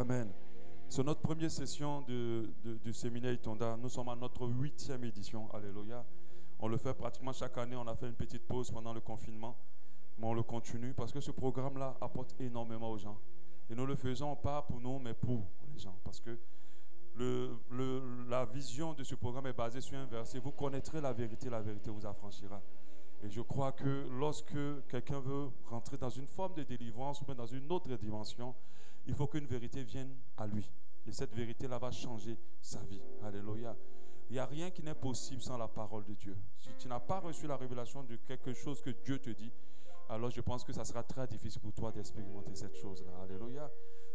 Amen. C'est notre première session du séminaire Itonda. Nous sommes à notre 8e édition. Alléluia. On le fait pratiquement chaque année. On a fait une petite pause pendant le confinement. Mais on le continue parce que ce programme-là apporte énormément aux gens. Et nous le faisons pas pour nous, mais pour les gens. Parce que la vision de ce programme est basée sur un verset. Vous connaîtrez la vérité vous affranchira. Et je crois que lorsque quelqu'un veut rentrer dans une forme de délivrance ou bien dans une autre dimension, il faut qu'une vérité vienne à lui. Et cette vérité-là va changer sa vie. Alléluia. Il n'y a rien qui n'est possible sans la parole de Dieu. Si tu n'as pas reçu la révélation de quelque chose que Dieu te dit, alors je pense que ça sera très difficile pour toi d'expérimenter cette chose-là. Alléluia.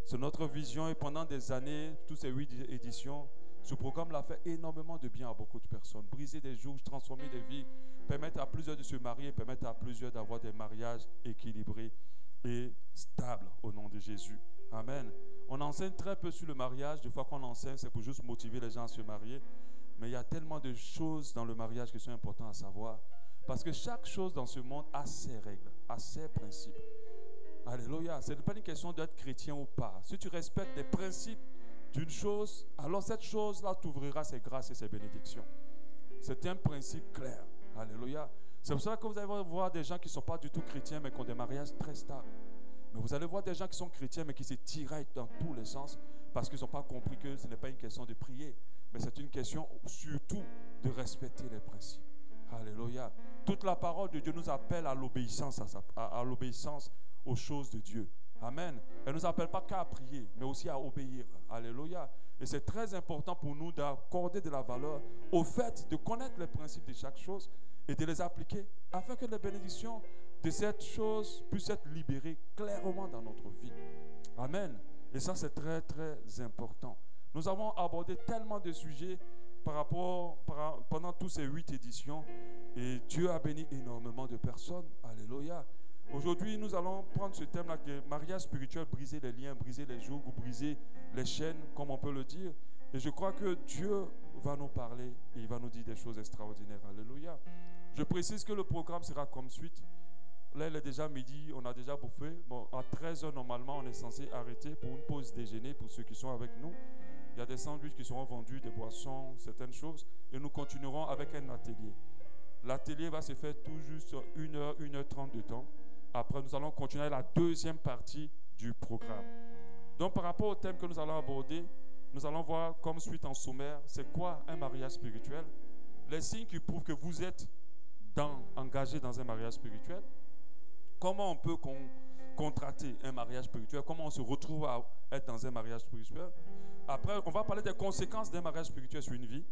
C'est notre vision et pendant des années, toutes ces 8 éditions, ce programme l'a fait énormément de bien à beaucoup de personnes. Briser des jours, transformer des vies, permettre à plusieurs de se marier, permettre à plusieurs d'avoir des mariages équilibrés et stables au nom de Jésus. Amen. On enseigne très peu sur le mariage. Des fois qu'on enseigne, c'est pour juste motiver les gens à se marier. Mais il y a tellement de choses dans le mariage qui sont importantes à savoir. Parce que chaque chose dans ce monde a ses règles, a ses principes. Alléluia. Ce n'est pas une question d'être chrétien ou pas. Si tu respectes les principes d'une chose, alors cette chose-là t'ouvrira ses grâces et ses bénédictions. C'est un principe clair. Alléluia. C'est pour ça que vous allez voir des gens qui ne sont pas du tout chrétiens, mais qui ont des mariages très stables. Mais vous allez voir des gens qui sont chrétiens, mais qui se tiraillent dans tous les sens, parce qu'ils n'ont pas compris que ce n'est pas une question de prier, mais c'est une question surtout de respecter les principes. Alléluia. Toute la parole de Dieu nous appelle à l'obéissance, à l'obéissance aux choses de Dieu. Amen. Elle ne nous appelle pas qu'à prier, mais aussi à obéir. Alléluia. Et c'est très important pour nous d'accorder de la valeur au fait de connaître les principes de chaque chose et de les appliquer, afin que les bénédictions de cette chose puissent être libérées clairement dans notre vie. Amen. Et ça, c'est très, très important. Nous avons abordé tellement de sujets pendant toutes ces 8 éditions. Et Dieu a béni énormément de personnes. Alléluia. Aujourd'hui, nous allons prendre ce thème-là qui est mariage spirituel, briser les liens, briser les jougs ou briser les chaînes, comme on peut le dire. Et je crois que Dieu va nous parler et il va nous dire des choses extraordinaires. Alléluia. Je précise que le programme sera comme suite. Là, il est déjà midi, on a déjà bouffé. Bon, à 13h, normalement, on est censé arrêter pour une pause déjeuner pour ceux qui sont avec nous. Il y a des sandwichs qui seront vendus, des boissons, certaines choses. Et nous continuerons avec un atelier. L'atelier va se faire tout juste 1h, 1h30 de temps. Après, nous allons continuer la deuxième partie du programme. Donc, par rapport au thème que nous allons aborder, nous allons voir comme suite en sommaire, c'est quoi un mariage spirituel? Les signes qui prouvent que vous êtes engagé dans un mariage spirituel. Comment on peut contracter un mariage spirituel? Comment on se retrouve à être dans un mariage spirituel? Après, on va parler des conséquences d'un mariage spirituel sur une vie.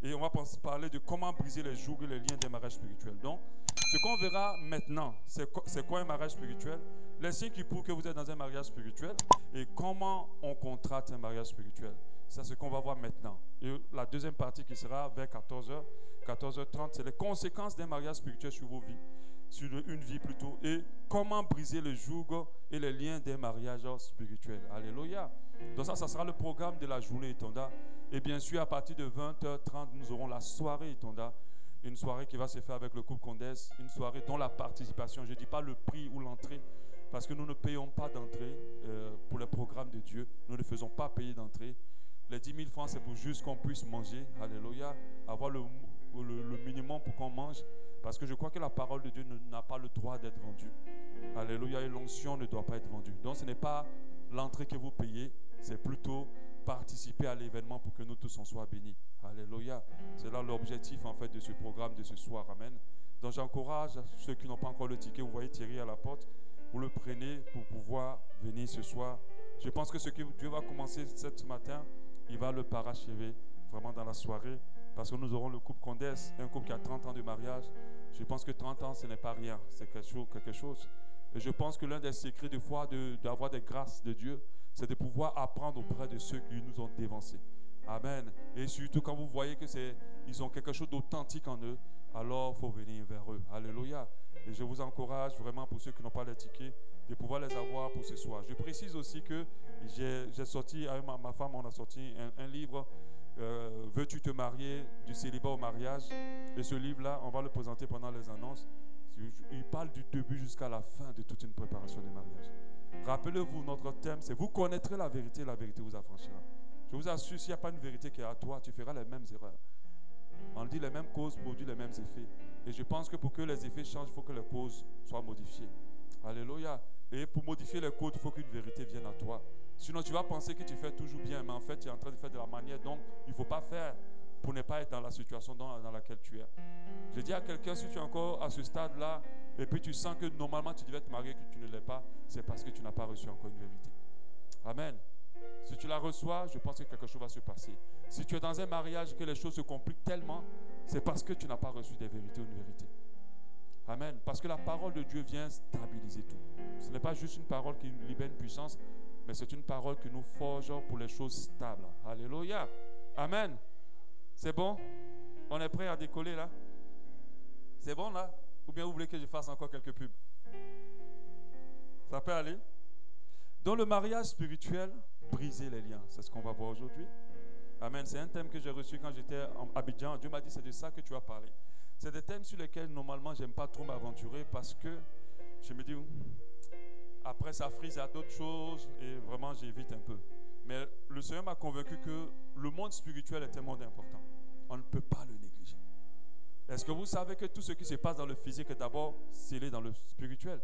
Et on va parler de comment briser les jougs et les liens des mariages spirituels. Donc, ce qu'on verra maintenant, c'est quoi un mariage spirituel? Les signes qui prouvent que vous êtes dans un mariage spirituel et comment on contracte un mariage spirituel. C'est ce qu'on va voir maintenant. Et la deuxième partie qui sera vers 14h, 14h30, c'est les conséquences d'un mariage spirituel sur vos vies, sur une vie plutôt, et comment briser le joug et les liens des mariages spirituels. Alléluia. Donc ça sera le programme de la journée Itonda. Et bien sûr, à partir de 20h30, nous aurons la soirée Itonda. Une soirée qui va se faire avec le couple Condès, une soirée dont la participation, je ne dis pas le prix ou l'entrée, parce que nous ne payons pas d'entrée pour les programmes de Dieu. Nous ne faisons pas payer d'entrée. Les 10 000 francs, c'est pour juste qu'on puisse manger. Alléluia. Avoir le minimum pour qu'on mange. Parce que je crois que la parole de Dieu n'a pas le droit d'être vendue. Alléluia. Et l'onction ne doit pas être vendue. Donc ce n'est pas l'entrée que vous payez, c'est plutôt participer à l'événement pour que nous tous en soient bénis. Alléluia. C'est là l'objectif en fait de ce programme de ce soir. Amen. Donc j'encourage ceux qui n'ont pas encore le ticket, vous voyez Thierry à la porte, vous le prenez pour pouvoir venir ce soir. Je pense que ce que Dieu va commencer ce matin, il va le parachever vraiment dans la soirée. Parce que nous aurons le couple Condès, un couple qui a 30 ans de mariage. Je pense que 30 ans, ce n'est pas rien. C'est quelque chose. Et je pense que l'un des secrets de foi, d'avoir des grâces de Dieu, c'est de pouvoir apprendre auprès de ceux qui nous ont dévancés. Amen. Et surtout quand vous voyez qu'ils ont quelque chose d'authentique en eux, alors il faut venir vers eux. Alléluia. Et je vous encourage vraiment, pour ceux qui n'ont pas les tickets, de pouvoir les avoir pour ce soir. Je précise aussi que j'ai sorti, avec ma femme, on a sorti un livre, Veux-tu te marier, du célibat au mariage. Et ce livre-là, on va le présenter pendant les annonces. Il parle du début jusqu'à la fin de toute une préparation du mariage. Rappelez-vous, notre thème, c'est vous connaîtrez la vérité vous affranchira. Je vous assure, s'il n'y a pas une vérité qui est à toi, tu feras les mêmes erreurs. On dit les mêmes causes produisent les mêmes effets. Et je pense que pour que les effets changent, il faut que les causes soient modifiées. Alléluia. Et pour modifier les causes, il faut qu'une vérité vienne à toi. Sinon, tu vas penser que tu fais toujours bien, mais en fait, tu es en train de faire de la manière dont il ne faut pas faire pour ne pas être dans la situation dans laquelle tu es. Je dis à quelqu'un, si tu es encore à ce stade-là, et puis tu sens que normalement tu devais te marier, que tu ne l'es pas, c'est parce que tu n'as pas reçu encore une vérité. Amen. Si tu la reçois, je pense que quelque chose va se passer. Si tu es dans un mariage et que les choses se compliquent tellement, c'est parce que tu n'as pas reçu des vérités ou une vérité. Amen. Parce que la parole de Dieu vient stabiliser tout. Ce n'est pas juste une parole qui libère une puissance, mais c'est une parole qui nous forge pour les choses stables. Alléluia. Amen. C'est bon? On est prêt à décoller là? C'est bon là? Ou bien vous voulez que je fasse encore quelques pubs? Ça peut aller? Dans le mariage spirituel, briser les liens. C'est ce qu'on va voir aujourd'hui. Amen. C'est un thème que j'ai reçu quand j'étais à Abidjan. Dieu m'a dit, c'est de ça que tu vas parler. C'est des thèmes sur lesquels normalement je n'aime pas trop m'aventurer parce que je me dis, après ça frise à d'autres choses et vraiment j'évite un peu. Mais le Seigneur m'a convaincu que le monde spirituel est un monde important. On ne peut pas le négliger. Est-ce que vous savez que tout ce qui se passe dans le physique est d'abord scellé dans le spirituel?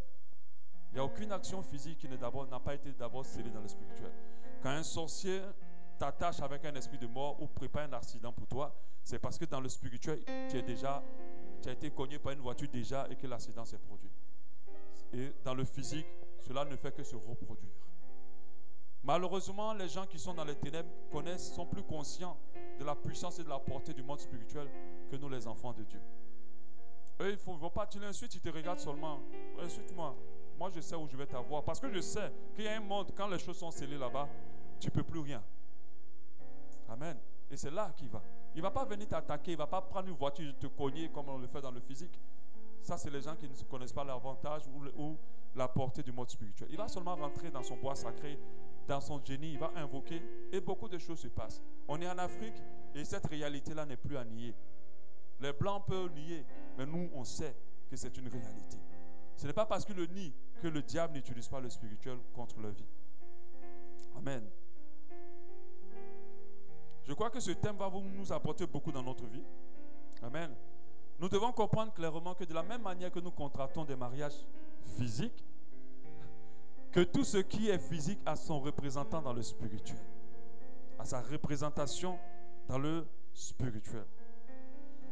Il n'y a aucune action physique qui n'a pas été d'abord scellée dans le spirituel. Quand un sorcier t'attache avec un esprit de mort ou prépare un accident pour toi, c'est parce que dans le spirituel, tu as été cogné par une voiture déjà et que l'accident s'est produit. Et dans le physique, cela ne fait que se reproduire. Malheureusement, les gens qui sont dans les ténèbres sont plus conscients de la puissance et de la portée du monde spirituel que nous, les enfants de Dieu. Eux, ils ne vont pas, tu l'insultes, ils te regardent seulement. Insulte-moi. Moi, je sais où je vais t'avoir. Parce que je sais qu'il y a un monde, quand les choses sont scellées là-bas, tu ne peux plus rien. Amen. Et c'est là qu'il va. Il ne va pas venir t'attaquer, il ne va pas prendre une voiture et te cogner comme on le fait dans le physique. Ça, c'est les gens qui ne connaissent pas l'avantage ou la portée du monde spirituel. Il va seulement rentrer dans son bois sacré, dans son génie, il va invoquer et beaucoup de choses se passent. On est en Afrique et cette réalité-là n'est plus à nier. Les Blancs peuvent nier, mais nous, on sait que c'est une réalité. Ce n'est pas parce qu'ils le nient que le diable n'utilise pas le spirituel contre leur vie. Amen. Je crois que ce thème va nous apporter beaucoup dans notre vie. Amen. Nous devons comprendre clairement que de la même manière que nous contractons des mariages physiques, que tout ce qui est physique a son représentant dans le spirituel, a sa représentation dans le spirituel.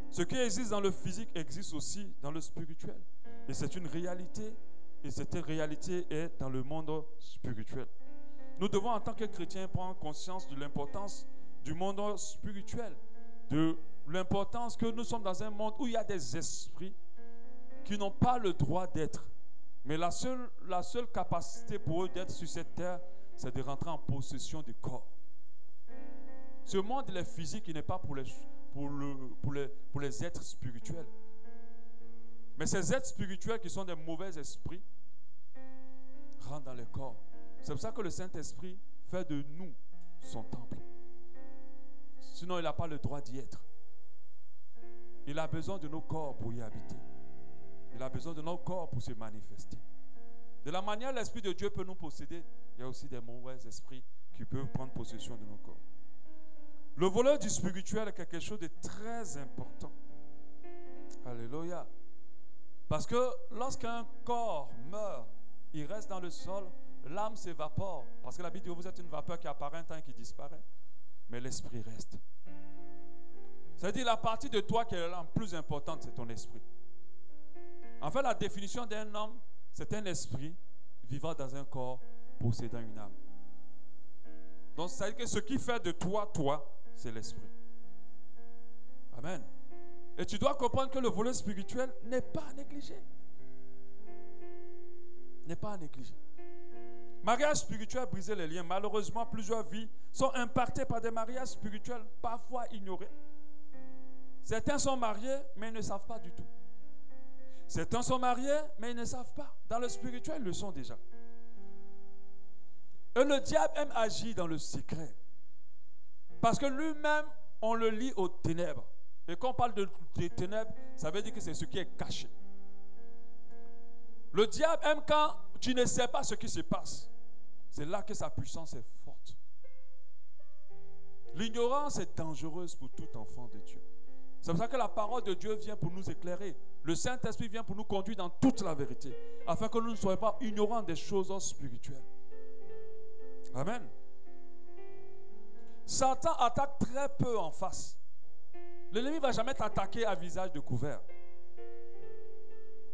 Ce qui existe dans le physique existe aussi dans le spirituel. Et c'est une réalité, et cette réalité est dans le monde spirituel. Nous devons en tant que chrétiens prendre conscience de l'importance du monde spirituel, de l'importance que nous sommes dans un monde où il y a des esprits qui n'ont pas le droit d'être. Mais la seule capacité pour eux d'être sur cette terre, c'est de rentrer en possession du corps. Ce monde, il est physique, il n'est pas pour les êtres spirituels. Mais ces êtres spirituels qui sont des mauvais esprits rentrent dans le corps. C'est pour ça que le Saint-Esprit fait de nous son temple. Sinon, il n'a pas le droit d'y être. Il a besoin de nos corps pour y habiter. Il a besoin de nos corps pour se manifester. De la manière dont l'Esprit de Dieu peut nous posséder, il y a aussi des mauvais esprits qui peuvent prendre possession de nos corps. Le volet du spirituel est quelque chose de très important. Alléluia. Parce que lorsqu'un corps meurt, il reste dans le sol, l'âme s'évapore. Parce que la Bible dit que vous êtes une vapeur qui apparaît un temps et qui disparaît. Mais l'esprit reste. C'est-à-dire la partie de toi qui est la plus importante, c'est ton esprit. En fait, la définition d'un homme, c'est un esprit vivant dans un corps possédant une âme. Donc, c'est-à-dire que ce qui fait de toi, c'est l'esprit. Amen. Et tu dois comprendre que le volet spirituel n'est pas à négliger. N'est pas à négliger. Mariage spirituel, briser les liens. Malheureusement, plusieurs vies sont impactées par des mariages spirituels parfois ignorés. Certains sont mariés, mais ils ne savent pas du tout. Certains sont mariés, mais ils ne savent pas. Dans le spirituel, ils le sont déjà. Et le diable aime agir dans le secret. Parce que lui-même, on le lie aux ténèbres. Et quand on parle de ténèbres, ça veut dire que c'est ce qui est caché. Le diable aime quand tu ne sais pas ce qui se passe. C'est là que sa puissance est forte. L'ignorance est dangereuse pour tout enfant de Dieu. C'est pour ça que la parole de Dieu vient pour nous éclairer. Le Saint-Esprit vient pour nous conduire dans toute la vérité, afin que nous ne soyons pas ignorants des choses spirituelles. Amen. Satan attaque très peu en face. L'ennemi ne va jamais t'attaquer à visage découvert.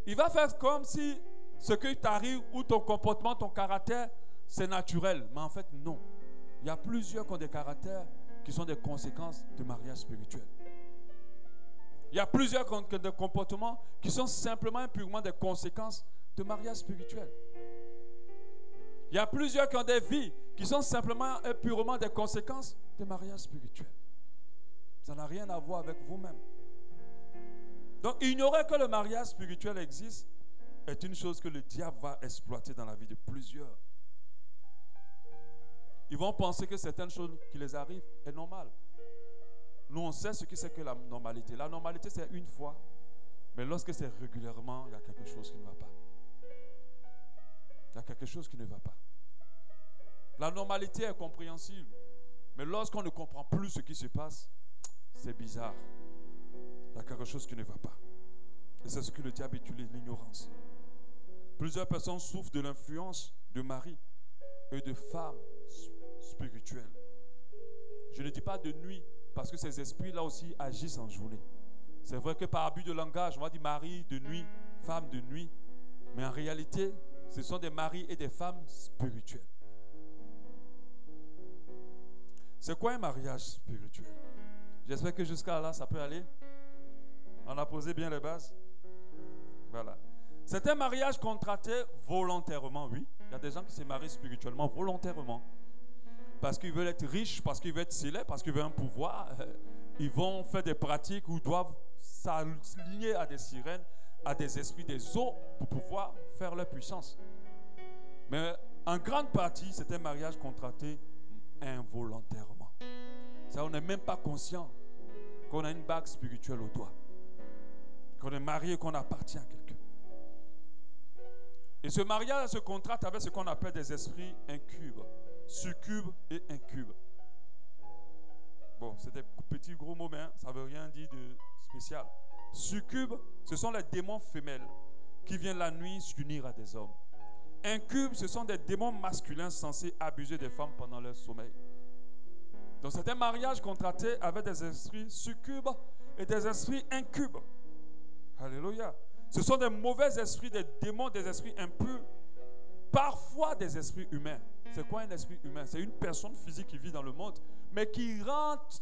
Il va faire comme si ce qui t'arrive ou ton comportement, ton caractère, c'est naturel. Mais en fait, non. Il y a plusieurs qui ont des caractères qui sont des conséquences de mariage spirituel. Il y a plusieurs qui ont des comportements qui sont simplement et purement des conséquences de mariage spirituel. Il y a plusieurs qui ont des vies qui sont simplement et purement des conséquences de mariage spirituel. Ça n'a rien à voir avec vous-même. Donc, ignorer que le mariage spirituel existe est une chose que le diable va exploiter dans la vie de plusieurs. Ils vont penser que certaines choses qui les arrivent est normales. Nous, on sait ce que c'est que la normalité. La normalité, c'est une fois. Mais lorsque c'est régulièrement, il y a quelque chose qui ne va pas. Il y a quelque chose qui ne va pas. La normalité est compréhensible. Mais lorsqu'on ne comprend plus ce qui se passe, c'est bizarre. Il y a quelque chose qui ne va pas. Et c'est ce que le diable utilise, l'ignorance. Plusieurs personnes souffrent de l'influence de mari et de femmes spirituelles. Je ne dis pas de nuit, parce que ces esprits-là aussi agissent en journée. C'est vrai que par abus de langage, on va dire mari de nuit, femme de nuit. Mais en réalité, ce sont des maris et des femmes spirituelles. C'est quoi un mariage spirituel? J'espère que jusqu'à là, ça peut aller. On a posé bien les bases. Voilà. C'est un mariage contracté volontairement, oui. Il y a des gens qui se marient spirituellement volontairement. Parce qu'ils veulent être riches, parce qu'ils veulent être célèbres, parce qu'ils veulent un pouvoir. Ils vont faire des pratiques où ils doivent s'aligner à des sirènes, à des esprits des eaux pour pouvoir faire leur puissance. Mais en grande partie, c'est un mariage contracté involontairement. Ça, on n'est même pas conscient qu'on a une bague spirituelle au doigt. Qu'on est marié, qu'on appartient à quelqu'un. Et ce mariage se contracte avec ce qu'on appelle des esprits incubes. Succube et incube. Bon, c'est des petits gros mots, mais ça ne veut rien dire de spécial. Succube, ce sont les démons femelles qui viennent la nuit s'unir à des hommes. Incube, ce sont des démons masculins censés abuser des femmes pendant leur sommeil. Donc c'est un mariage contracté avec des esprits succubes et des esprits incubes. Alléluia. Ce sont des mauvais esprits, des démons, des esprits impurs, parfois des esprits humains. C'est quoi un esprit humain? C'est une personne physique qui vit dans le monde, mais qui rentre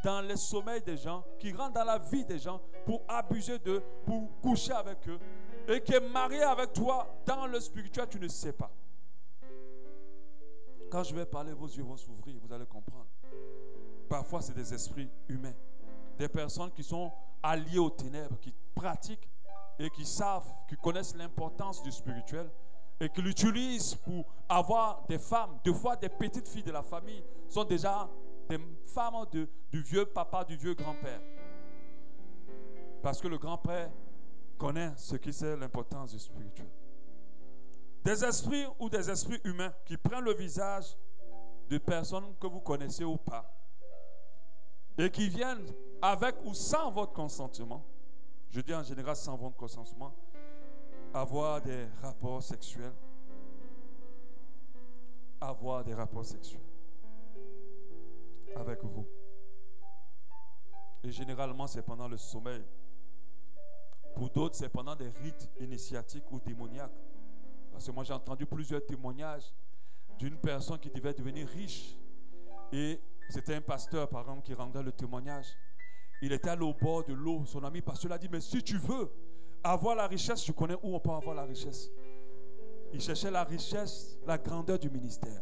dans les sommeils des gens, qui rentre dans la vie des gens pour abuser d'eux, pour coucher avec eux, et qui est marié avec toi dans le spirituel, tu ne sais pas. Quand je vais parler, vos yeux vont s'ouvrir, vous allez comprendre. Parfois, c'est des esprits humains, des personnes qui sont alliées aux ténèbres, qui pratiquent et qui savent, qui connaissent l'importance du spirituel et qui l'utilisent pour avoir des femmes, deux fois des petites filles de la famille, sont déjà des femmes du vieux papa, du vieux grand-père. Parce que le grand-père connaît ce qui c'est l'importance du spirituel. Des esprits ou des esprits humains qui prennent le visage de personnes que vous connaissez ou pas et qui viennent avec ou sans votre consentement, je dis en général sans votre consentement, avoir des rapports sexuels. Avoir des rapports sexuels avec vous. Et généralement, c'est pendant le sommeil. Pour d'autres, c'est pendant des rites initiatiques ou démoniaques. Parce que moi, j'ai entendu plusieurs témoignages d'une personne qui devait devenir riche. Et c'était un pasteur, par exemple, qui rendait le témoignage. Il était allé au bord de l'eau. Son ami pasteur l'a dit, mais si tu veux avoir la richesse, je connais où on peut avoir la richesse. Il cherchait la richesse, la grandeur du ministère.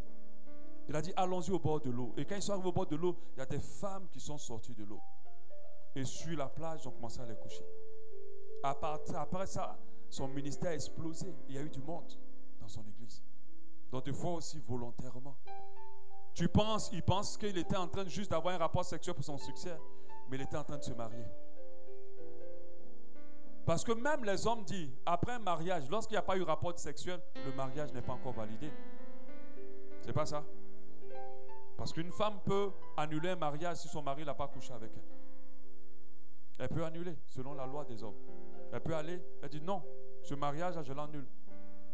Il a dit, allons-y au bord de l'eau. Et quand ils sont arrivés au bord de l'eau, il y a des femmes qui sont sorties de l'eau. Et sur la plage, ils ont commencé à les coucher. Après ça, son ministère a explosé. Il y a eu du monde dans son église. Donc des fois aussi volontairement. Il pense qu'il était en train juste d'avoir un rapport sexuel pour son succès, mais il était en train de se marier. Parce que même les hommes disent, après un mariage, lorsqu'il n'y a pas eu rapport sexuel, le mariage n'est pas encore validé. C'est pas ça? Parce qu'une femme peut annuler un mariage si son mari n'a pas couché avec elle. Elle peut annuler selon la loi des hommes. Elle peut aller, elle dit non, ce mariage, je l'annule.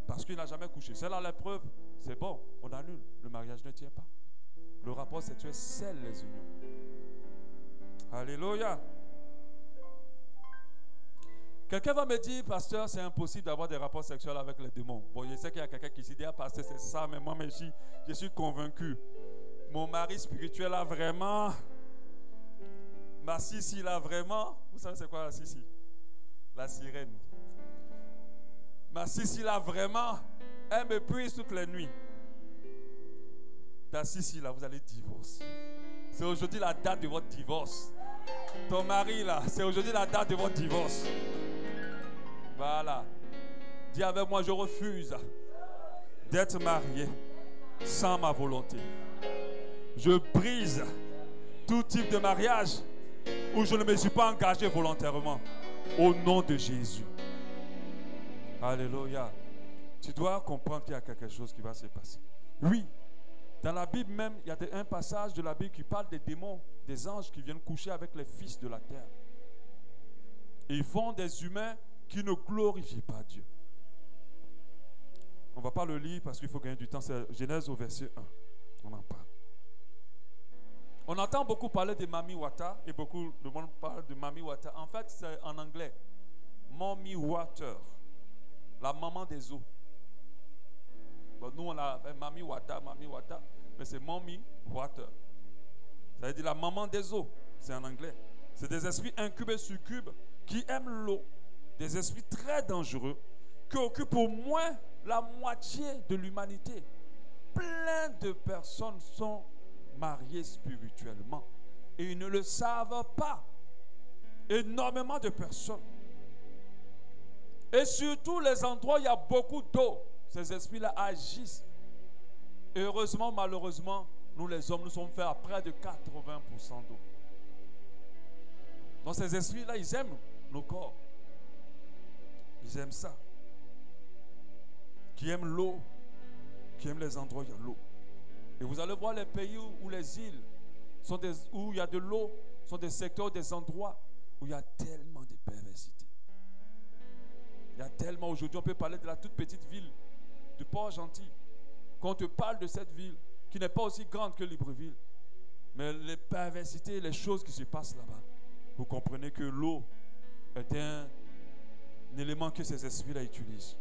Parce qu'il n'a jamais couché. C'est là la preuve. C'est bon, on annule. Le mariage ne tient pas. Le rapport sexuel scelle les unions. Alléluia. Quelqu'un va me dire, pasteur, c'est impossible d'avoir des rapports sexuels avec les démons. Bon, je sais qu'il y a quelqu'un qui se dit, ah, pasteur, c'est ça, mais moi, je suis convaincu. Mon mari spirituel a vraiment... Ma Sissi là vraiment... Vous savez c'est quoi la Sissi? La sirène. Ma Sissi là vraiment... Elle me puise toutes les nuits. Ta Sissi là, vous allez divorcer. C'est aujourd'hui la date de votre divorce. Ton mari là, c'est aujourd'hui la date de votre divorce. Voilà. Dis avec moi, je refuse d'être marié sans ma volonté. Je brise tout type de mariage où je ne me suis pas engagé volontairement. Au nom de Jésus. Alléluia. Tu dois comprendre qu'il y a quelque chose qui va se passer. Oui, dans la Bible même, il y a un passage de la Bible qui parle des démons, des anges qui viennent coucher avec les fils de la terre. Et ils font des humains qui ne glorifient pas Dieu. On ne va pas le lire parce qu'il faut gagner du temps. C'est Genèse au verset 1. On en parle. On entend beaucoup parler de Mami Wata et beaucoup de monde parle de Mami Wata. En fait, c'est en anglais. Mommy Water. La maman des eaux. Bon, nous, on a fait Mami Wata, mais c'est Mommy Water. Ça veut dire la maman des eaux. C'est en anglais. C'est des esprits incubes et succubes qui aiment l'eau. Des esprits très dangereux qui occupent au moins la moitié de l'humanité. Plein de personnes sont mariées spirituellement et ils ne le savent pas. Énormément de personnes. Et surtout les endroits où il y a beaucoup d'eau, ces esprits-là agissent. Et heureusement, malheureusement, nous les hommes, nous sommes faits à près de 80% d'eau. Donc ces esprits-là, ils aiment nos corps. Ils aiment ça. Qui aiment l'eau, qui aiment les endroits où il y a l'eau. Et vous allez voir les pays où les îles sont où il y a de l'eau, sont des secteurs, des endroits où il y a tellement de perversité. Il y a tellement, aujourd'hui on peut parler de la toute petite ville de Port-Gentil. Quand on te parle de cette ville qui n'est pas aussi grande que Libreville, mais les perversités, les choses qui se passent là-bas, vous comprenez que l'eau est un élément que ces esprits-là utilisent.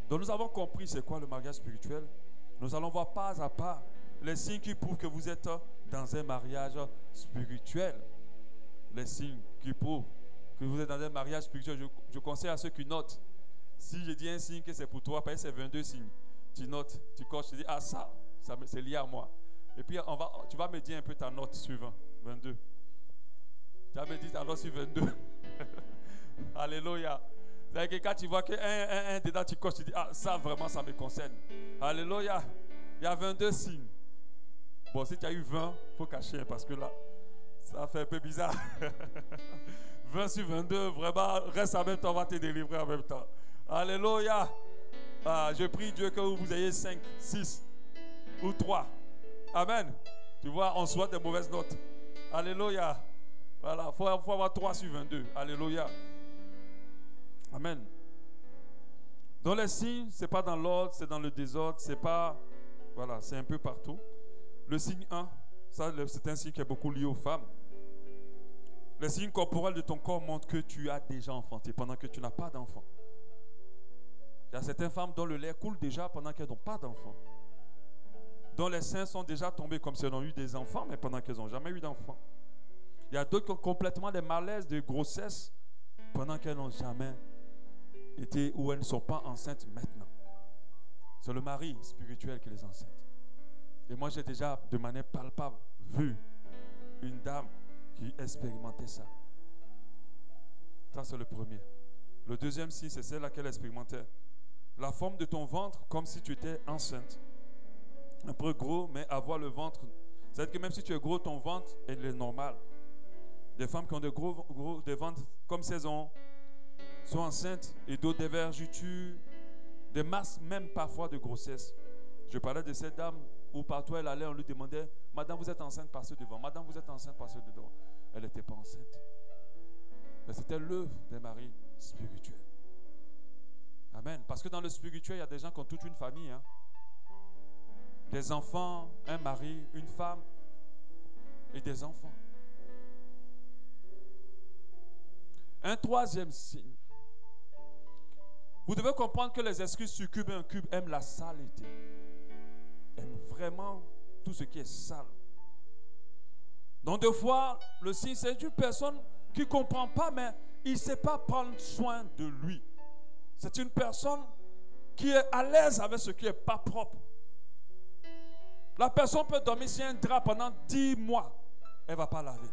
Donc nous avons compris c'est quoi le mariage spirituel. Nous allons voir pas à pas les signes qui prouvent que vous êtes dans un mariage spirituel. Les signes qui prouvent que vous êtes dans un mariage spirituel. Je conseille à ceux qui notent. Si je dis un signe que c'est pour toi, parce que c'est 22 signes. Tu notes, tu coches, tu dis, ah ça c'est lié à moi. Et puis tu vas me dire un peu ta note suivante, 22. Tu vas me dire ta note sur 22. Alléluia. C'est-à-dire que quand tu vois qu'un dedans, tu coches, tu dis, ah ça vraiment, ça me concerne. Alléluia. Il y a 22 signes. Bon, si tu as eu 20, il faut cacher, parce que là, ça fait un peu bizarre. 20 sur 22, vraiment, reste en même temps, on va te délivrer en même temps. Alléluia. Ah, je prie Dieu que vous ayez 5, 6 ou 3. Amen. Tu vois, on souhaite des mauvaises notes. Alléluia. Voilà, il faut avoir 3 sur 22. Alléluia. Amen. Dans les signes, ce n'est pas dans l'ordre, c'est dans le désordre, c'est pas... Voilà, c'est un peu partout. Le signe 1, ça, c'est un signe qui est beaucoup lié aux femmes. Le signe corporel de ton corps montre que tu as déjà enfanté pendant que tu n'as pas d'enfant. Il y a certaines femmes dont le lait coule déjà pendant qu'elles n'ont pas d'enfant. Dont les seins sont déjà tombés comme si elles ont eu des enfants, mais pendant qu'elles n'ont jamais eu d'enfant. Il y a d'autres qui ont complètement des malaises de grossesse pendant qu'elles n'ont jamais été ou elles ne sont pas enceintes maintenant. C'est le mari spirituel qui les enceinte. Et moi, j'ai déjà, de manière palpable, vu une dame qui expérimentait ça. Ça, c'est le premier. Le deuxième signe, c'est celle laquelle expérimentait la forme de ton ventre comme si tu étais enceinte. Un peu gros, mais avoir le ventre. C'est-à-dire que même si tu es gros, ton ventre, il est normal. Des femmes qui ont des ventres comme si elles ont sont enceintes et d'autres des vergetures, des masses même parfois de grossesse. Je parlais de cette dame où partout elle allait, on lui demandait, Madame, vous êtes enceinte, passez devant. Madame, vous êtes enceinte, passez devant. Elle n'était pas enceinte. Mais c'était l'œuvre des maris spirituels. Amen. Parce que dans le spirituel, il y a des gens qui ont toute une famille. Hein. Des enfants, un mari, une femme et des enfants. Un troisième signe. Vous devez comprendre que les esprits succubes et incubes aiment la saleté. Aiment vraiment tout ce qui est sale. Donc des fois, le signe, c'est une personne qui ne comprend pas, mais il ne sait pas prendre soin de lui. C'est une personne qui est à l'aise avec ce qui n'est pas propre. La personne peut dormir sur un drap pendant 10 mois. Elle ne va pas laver.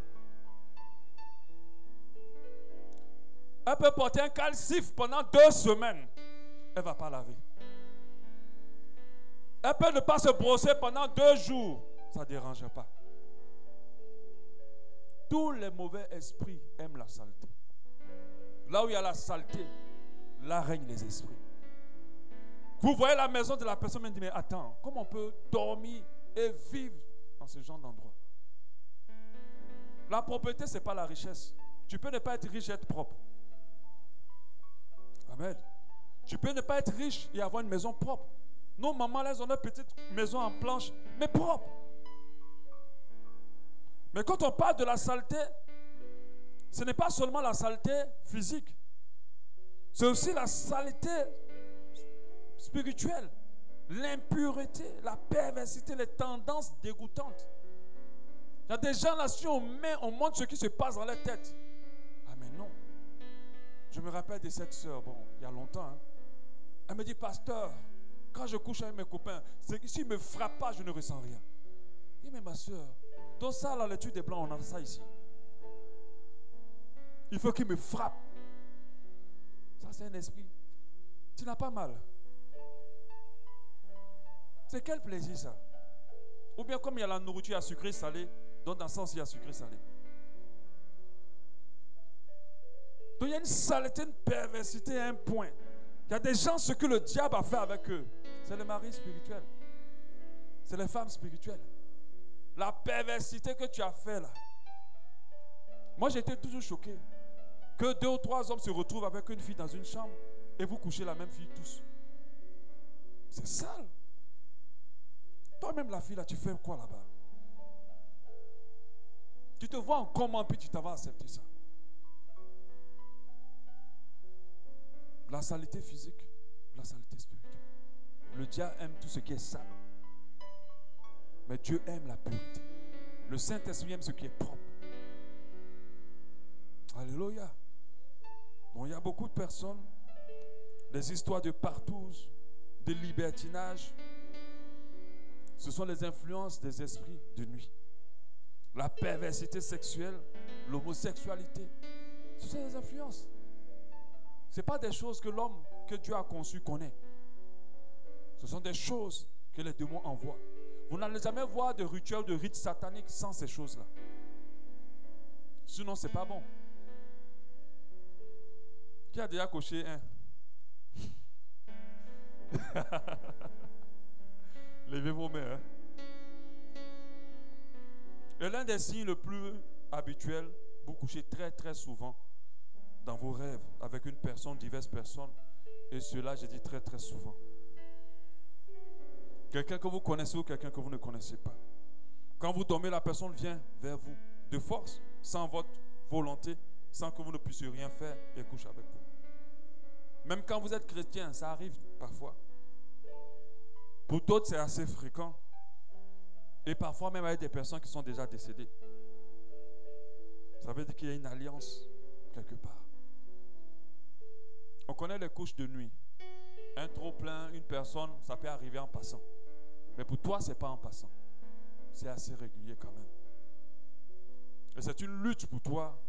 Elle peut porter un calcif pendant 2 semaines. Elle ne va pas laver. Elle peut ne pas se brosser pendant 2 jours. Ça ne dérange pas. Tous les mauvais esprits aiment la saleté. Là où il y a la saleté, là règnent les esprits. Vous voyez la maison de la personne et vous dites, mais attends, comment on peut dormir et vivre dans ce genre d'endroit? La propreté, ce n'est pas la richesse. Tu peux ne pas être riche et être propre. Amen. Tu peux ne pas être riche et avoir une maison propre. Nos mamans, elles ont une petite maison en planche, mais propre. Mais quand on parle de la saleté, ce n'est pas seulement la saleté physique. C'est aussi la saleté spirituelle, l'impureté, la perversité, les tendances dégoûtantes. Il y a des gens là-dessus, on montre ce qui se passe dans leur tête. Ah mais non. Je me rappelle de cette sœur, bon, il y a longtemps. Hein. Elle me dit, pasteur, quand je couche avec mes copains, s'ils ne me frappent pas, je ne ressens rien. Je dis, mais ma sœur, dans ça, là, l'étude des blancs, on a ça ici. Il faut qu'il me frappe. Ça, c'est un esprit. Tu n'as pas mal. C'est quel plaisir, ça? Ou bien comme il y a la nourriture à sucré salé, donc dans le sens il y a sucré salé. Donc il y a une saleté, une perversité à un point. Il y a des gens, ce que le diable a fait avec eux, c'est le mari spirituel. C'est les femmes spirituelles. La perversité que tu as fait là. Moi j'étais toujours choqué que 2 ou 3 hommes se retrouvent avec une fille dans une chambre et vous couchez la même fille tous. C'est sale. Toi-même la fille là, tu fais quoi là-bas? Tu te vois en comment puis tu t'avais accepté ça? La saleté physique, la saleté spirituelle. Le diable aime tout ce qui est sale. Mais Dieu aime la pureté. Le Saint-Esprit aime ce qui est propre. Alléluia. Bon, il y a beaucoup de personnes, des histoires de partouze, de libertinage. Ce sont les influences des esprits de nuit. La perversité sexuelle, l'homosexualité. Ce sont des influences. Ce n'est pas des choses que l'homme que Dieu a conçu connaît. Ce sont des choses que les démons envoient. Vous n'allez jamais voir de rituels, de rites sataniques sans ces choses-là. Sinon, ce n'est pas bon. Qui a déjà coché un? Levez vos mains. Hein? Et l'un des signes le plus habituel, vous couchez très très souvent dans vos rêves avec une personne, diverses personnes. Et cela, je dis très très souvent. Quelqu'un que vous connaissez ou quelqu'un que vous ne connaissez pas. Quand vous dormez, la personne vient vers vous de force, sans votre volonté, sans que vous ne puissiez rien faire et couche avec vous. Même quand vous êtes chrétien, ça arrive parfois. Pour d'autres, c'est assez fréquent. Et parfois même avec des personnes qui sont déjà décédées. Ça veut dire qu'il y a une alliance quelque part. On connaît les couches de nuit. Un trop-plein, une personne, ça peut arriver en passant. Mais pour toi, ce n'est pas en passant. C'est assez régulier quand même. Et c'est une lutte pour toi.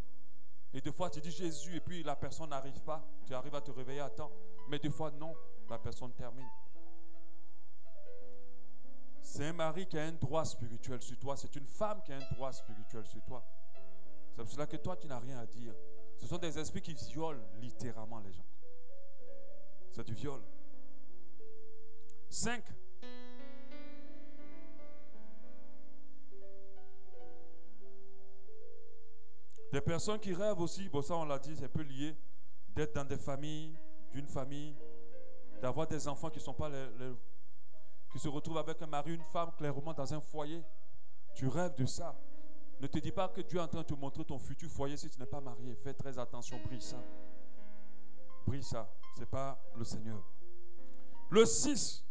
Et des fois, tu dis Jésus et puis la personne n'arrive pas. Tu arrives à te réveiller à temps. Mais des fois, non. La personne termine. C'est un mari qui a un droit spirituel sur toi. C'est une femme qui a un droit spirituel sur toi. C'est pour cela que toi, tu n'as rien à dire. Ce sont des esprits qui violent littéralement les gens. C'est du viol. 5. Des personnes qui rêvent aussi, bon ça on l'a dit, c'est un peu lié, d'être dans des familles, d'une famille, d'avoir des enfants qui sont pas qui se retrouvent avec un mari, une femme, clairement dans un foyer. Tu rêves de ça. Ne te dis pas que Dieu est en train de te montrer ton futur foyer si tu n'es pas marié. Fais très attention, brille ça. Brille ça. Ce n'est pas le Seigneur. Le 6.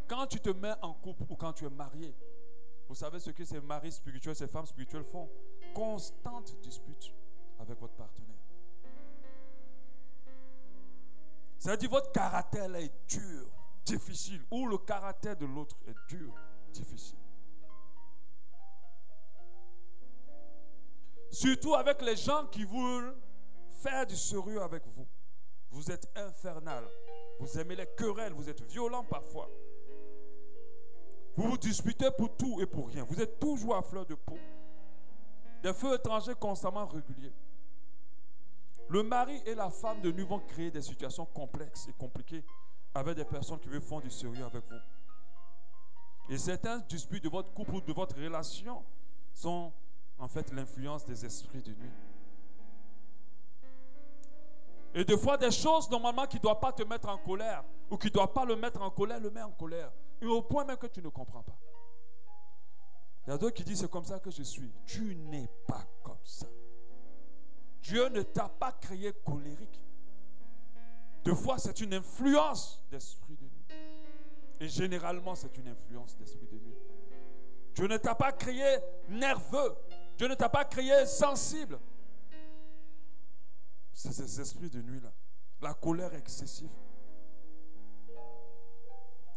Quand tu te mets en couple ou quand tu es marié, vous savez ce que ces maris spirituels, ces femmes spirituelles font? Constante dispute avec votre partenaire. C'est-à-dire votre caractère là est dur, difficile, ou le caractère de l'autre est dur, difficile. Surtout avec les gens qui veulent faire du sérieux avec vous. Vous êtes infernal. Vous aimez les querelles, vous êtes violent parfois. Vous vous disputez pour tout et pour rien. Vous êtes toujours à fleur de peau. Des feux étrangers constamment réguliers. Le mari et la femme de nuit vont créer des situations complexes et compliquées avec des personnes qui veulent faire du sérieux avec vous. Et certains disputes de votre couple ou de votre relation sont en fait l'influence des esprits de nuit. Et des fois, des choses normalement qui ne doivent pas te mettre en colère ou qui ne doivent pas le mettre en colère, le met en colère. Et au point même que tu ne comprends pas. Il y a d'autres qui disent c'est comme ça que je suis. Tu n'es pas comme ça. Dieu ne t'a pas créé colérique. Des fois, c'est une influence d'esprit de nuit. Et généralement, c'est une influence d'esprit de nuit. Dieu ne t'a pas créé nerveux. Dieu ne t'a pas créé sensible. C'est ces esprits de nuit-là. La colère excessive.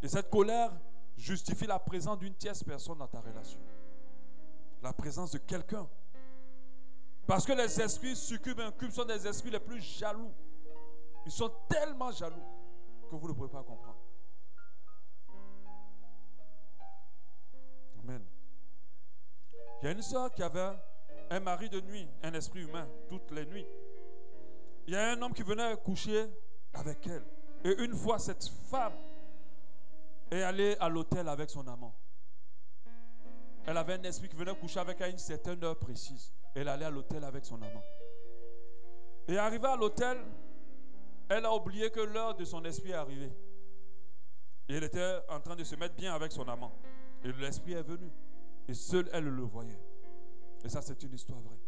Et cette colère justifie la présence d'une tierce personne dans ta relation. La présence de quelqu'un. Parce que les esprits succubes et incubes sont des esprits les plus jaloux. Ils sont tellement jaloux que vous ne pouvez pas comprendre. Amen. Il y a une soeur qui avait un mari de nuit, un esprit humain, toutes les nuits. Il y a un homme qui venait coucher avec elle. Et une fois, cette femme est allée à l'hôtel avec son amant. Elle avait un esprit qui venait coucher avec elle à une certaine heure précise. Elle allait à l'hôtel avec son amant. Et arrivée à l'hôtel, elle a oublié que l'heure de son esprit est arrivée. Et elle était en train de se mettre bien avec son amant. Et l'esprit est venu. Et seule elle le voyait. Et ça, c'est une histoire vraie.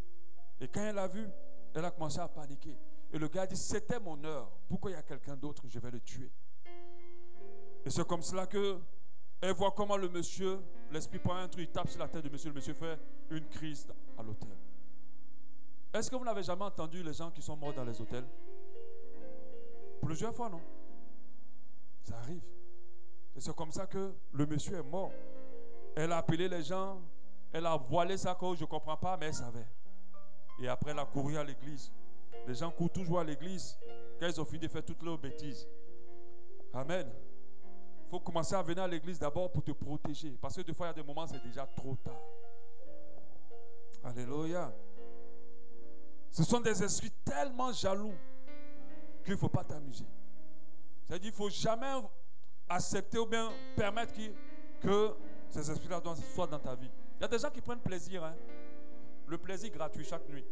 Et quand elle l'a vu, elle a commencé à paniquer. Et le gars a dit, c'était mon heure. Pourquoi il y a quelqu'un d'autre? Je vais le tuer. Et c'est comme cela que elle voit comment le monsieur, l'esprit prend un truc, il tape sur la tête du monsieur. Le monsieur fait une crise à l'hôtel. Est-ce que vous n'avez jamais entendu les gens qui sont morts dans les hôtels? Plusieurs fois, non? Ça arrive. Et c'est comme ça que le monsieur est mort. Elle a appelé les gens, elle a voilé sa cause, je ne comprends pas, mais elle savait. Et après, elle a couru à l'église. Les gens courent toujours à l'église quand ils ont fini de faire toutes leurs bêtises. Amen. Il faut commencer à venir à l'église d'abord pour te protéger. Parce que des fois, il y a des moments, c'est déjà trop tard. Alléluia. Ce sont des esprits tellement jaloux qu'il ne faut pas t'amuser. C'est-à-dire qu'il ne faut jamais accepter ou bien permettre que ces esprits-là soient dans ta vie. Il y a des gens qui prennent plaisir. Hein? Le plaisir gratuit chaque nuit.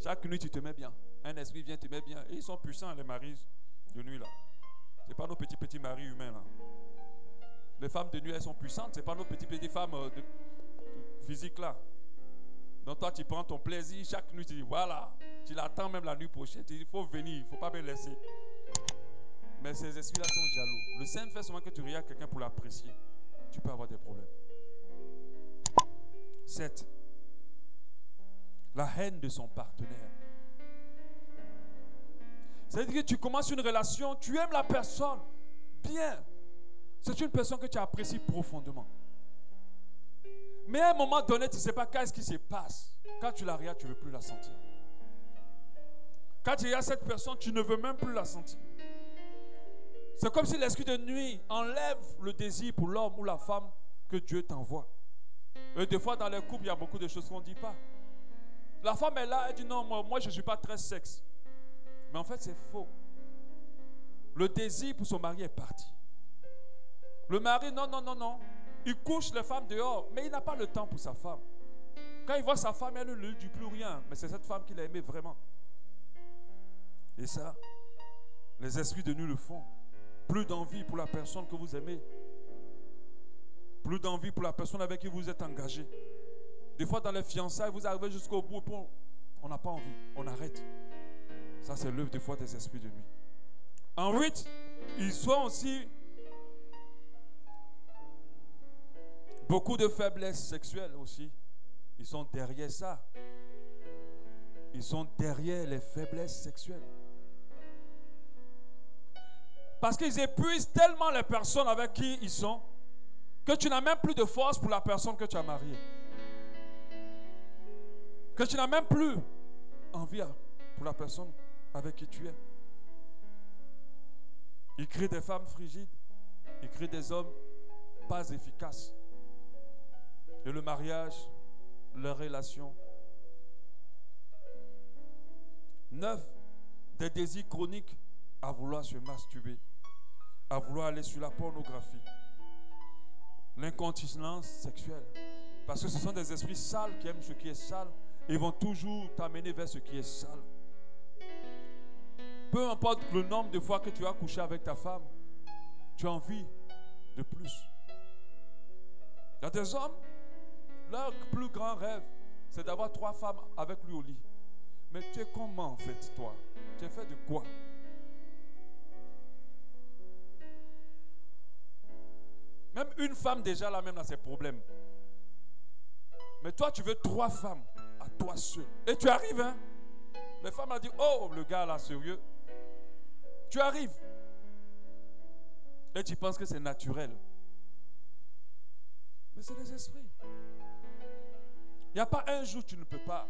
Chaque nuit, tu te mets bien. Un esprit vient te mettre bien. Et ils sont puissants, les maris de nuit là. Ce n'est pas nos petits maris humains là. Les femmes de nuit, elles sont puissantes. Ce n'est pas nos petites femmes physiques là. Donc toi, tu prends ton plaisir. Chaque nuit, tu dis voilà. Tu l'attends même la nuit prochaine. Tu dis il faut venir, il ne faut pas me laisser. Mais ces esprits-là sont jaloux. Le simple fait seulement que tu regardes quelqu'un pour l'apprécier, tu peux avoir des problèmes. 7. La haine de son partenaire. C'est-à-dire que tu commences une relation, tu aimes la personne, bien. C'est une personne que tu apprécies profondément. Mais à un moment donné, tu ne sais pas qu'est-ce qui se passe. Quand tu la regardes, tu ne veux plus la sentir. Quand tu regardes cette personne, tu ne veux même plus la sentir. C'est comme si l'esprit de nuit enlève le désir pour l'homme ou la femme que Dieu t'envoie. Et des fois, dans les couples, il y a beaucoup de choses qu'on ne dit pas. La femme est là, elle dit non, moi je ne suis pas très sexe. Mais en fait, c'est faux. Le désir pour son mari est parti. Le mari, non. Il couche les femmes dehors, mais il n'a pas le temps pour sa femme. Quand il voit sa femme, elle ne lui dit plus rien. Mais c'est cette femme qu'il a aimée vraiment. Et ça, les esprits de nuit le font. Plus d'envie pour la personne que vous aimez. Plus d'envie pour la personne avec qui vous êtes engagé. Des fois, dans les fiançailles, vous arrivez jusqu'au bout, on n'a pas envie, on arrête. Ça, c'est l'œuvre des fois des esprits de nuit. En 8, ils sont aussi beaucoup de faiblesses sexuelles aussi. Ils sont derrière ça. Ils sont derrière les faiblesses sexuelles. Parce qu'ils épuisent tellement les personnes avec qui ils sont que tu n'as même plus de force pour la personne que tu as mariée. Que tu n'as même plus envie pour la personne avec qui tu es. Ils créent des femmes frigides. Ils créent des hommes pas efficaces. Et le mariage, leur relation. 9. Des désirs chroniques à vouloir se masturber, à vouloir aller sur la pornographie. L'incontinence sexuelle. Parce que ce sont des esprits sales qui aiment ce qui est sale. Ils vont toujours t'amener vers ce qui est sale. Peu importe le nombre de fois que tu as couché avec ta femme, tu as envie de plus. Il y a des hommes, leur plus grand rêve, c'est d'avoir 3 femmes avec lui au lit. Mais tu es comment en fait, toi? Tu es fait de quoi? Même une femme déjà là même dans ses problèmes. Mais toi tu veux 3 femmes à toi seul. Et tu arrives, hein? Les femmes ont dit, oh le gars là sérieux. Tu arrives. Et tu penses que c'est naturel. Mais c'est les esprits. Il n'y a pas un jour tu ne peux pas.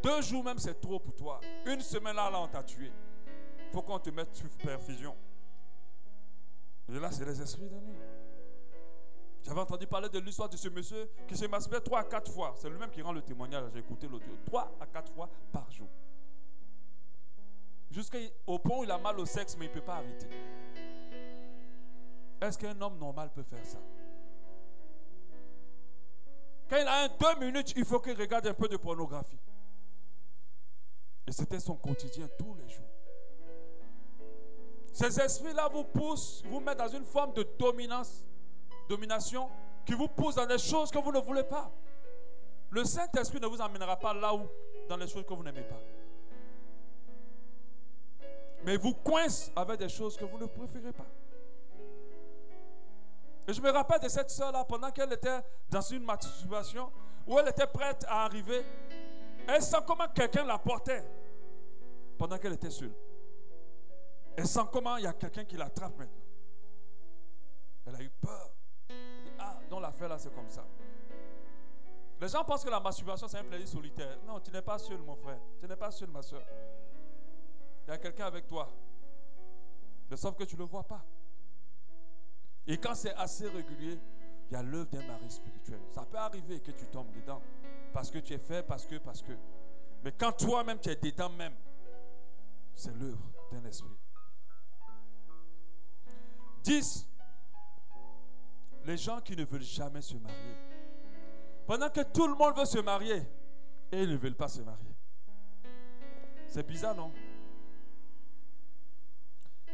2 jours même c'est trop pour toi. 1 semaine là on t'a tué. Il faut qu'on te mette sous perfusion. Et là c'est les esprits de nuit. J'avais entendu parler de l'histoire de ce monsieur qui se masturbait 3 à 4 fois. C'est lui-même qui rend le témoignage. J'ai écouté l'audio. 3 à 4 fois par jour. Jusqu'au point où il a mal au sexe, mais il ne peut pas arrêter. Est-ce qu'un homme normal peut faire ça? Quand il a 2 minutes, il faut qu'il regarde un peu de pornographie. Et c'était son quotidien tous les jours. Ces esprits-là vous poussent, vous mettent dans une forme de domination qui vous pousse dans des choses que vous ne voulez pas. Le Saint-Esprit ne vous emmènera pas là où, dans les choses que vous n'aimez pas. Mais il vous coince avec des choses que vous ne préférez pas. Et je me rappelle de cette soeur-là, pendant qu'elle était dans une masturbation, où elle était prête à arriver, elle sent comment quelqu'un la portait, pendant qu'elle était seule. Elle sent comment il y a quelqu'un qui l'attrape maintenant. Elle a eu peur. Ah, donc l'affaire là, c'est comme ça. Les gens pensent que la masturbation, c'est un plaisir solitaire. Non, tu n'es pas seul, mon frère. Tu n'es pas seul, ma soeur. Il y a quelqu'un avec toi. Mais sauf que tu ne le vois pas. Et quand c'est assez régulier, il y a l'œuvre d'un mari spirituel. Ça peut arriver que tu tombes dedans. Parce que tu es fait, parce que. Mais quand toi-même tu es dedans même, c'est l'œuvre d'un esprit. 10. Les gens qui ne veulent jamais se marier. Pendant que tout le monde veut se marier, et ils ne veulent pas se marier. C'est bizarre, non?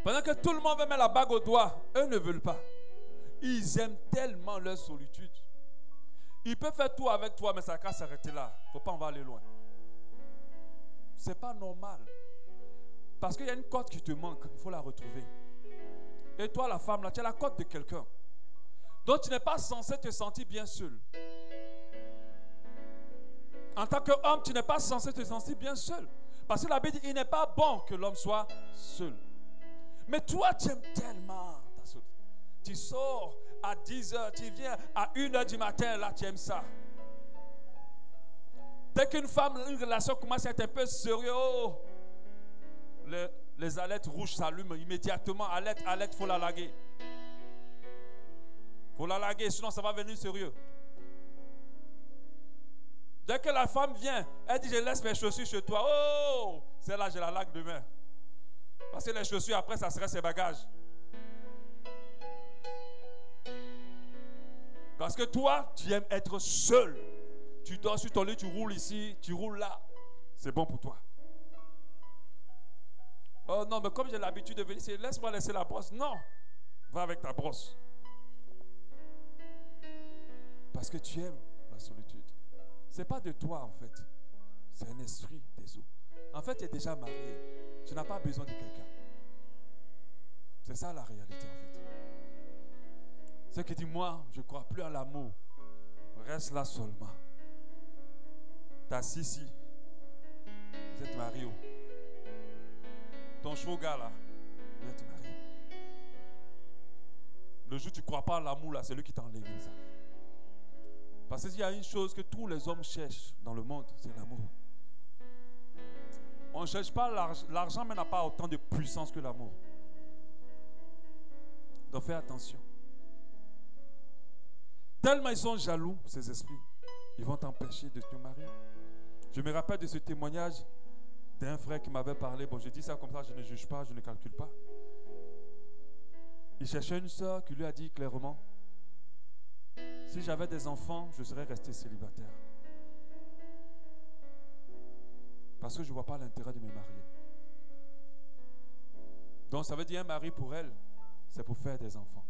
Pendant que tout le monde veut mettre la bague au doigt, eux ne veulent pas. Ils aiment tellement leur solitude. Ils peuvent faire tout avec toi, mais ça va s'arrêter là. Il ne faut pas en aller loin. Ce n'est pas normal. Parce qu'il y a une cote qui te manque, il faut la retrouver. Et toi, la femme, là, tu as la cote de quelqu'un. Donc tu n'es pas censé te sentir bien seul. En tant qu'homme, tu n'es pas censé te sentir bien seul. Parce que la Bible dit, il n'est pas bon que l'homme soit seul. Mais toi, tu aimes tellement ta solitude. Tu sors à 10h, tu viens à 1h du matin, là, tu aimes ça. Dès qu'une femme, une relation commence à être un peu sérieuse, oh, les alertes rouges s'allument immédiatement. Alerte, il faut la larguer. Il faut la larguer, sinon ça va venir sérieux. Dès que la femme vient, elle dit, je laisse mes chaussures chez toi. Oh, c'est là, j'ai la laque demain. Parce que les chaussures, après, ça serait ses bagages. Parce que toi, tu aimes être seul. Tu dors sur ton lit, tu roules ici, tu roules là. C'est bon pour toi. Oh non, mais comme j'ai l'habitude de venir ici, laisse-moi laisser la brosse. Non, va avec ta brosse. Parce que tu aimes la solitude. Ce n'est pas de toi en fait. C'est un esprit des eaux. En fait, tu es déjà marié. Tu n'as pas besoin de quelqu'un. C'est ça la réalité en fait. Ceux qui disent, moi, je ne crois plus à l'amour. Reste là seulement. Ta Sissi. Vous êtes marié. Ton shoga là. Vous êtes marié. Le jour où tu ne crois pas à l'amour là, c'est lui qui t'a enlevé ça. Parce qu'il y a une chose que tous les hommes cherchent dans le monde, c'est l'amour. On ne cherche pas l'argent. L'argent mais n'a pas autant de puissance que l'amour. Donc fais attention. Tellement ils sont jaloux, ces esprits, ils vont t'empêcher de te marier. Je me rappelle de ce témoignage d'un frère qui m'avait parlé. Bon, je dis ça comme ça, je ne juge pas, je ne calcule pas. Il cherchait une soeur qui lui a dit clairement, si j'avais des enfants, je serais resté célibataire. Parce que je ne vois pas l'intérêt de me marier. Donc ça veut dire un mari pour elle, c'est pour faire des enfants.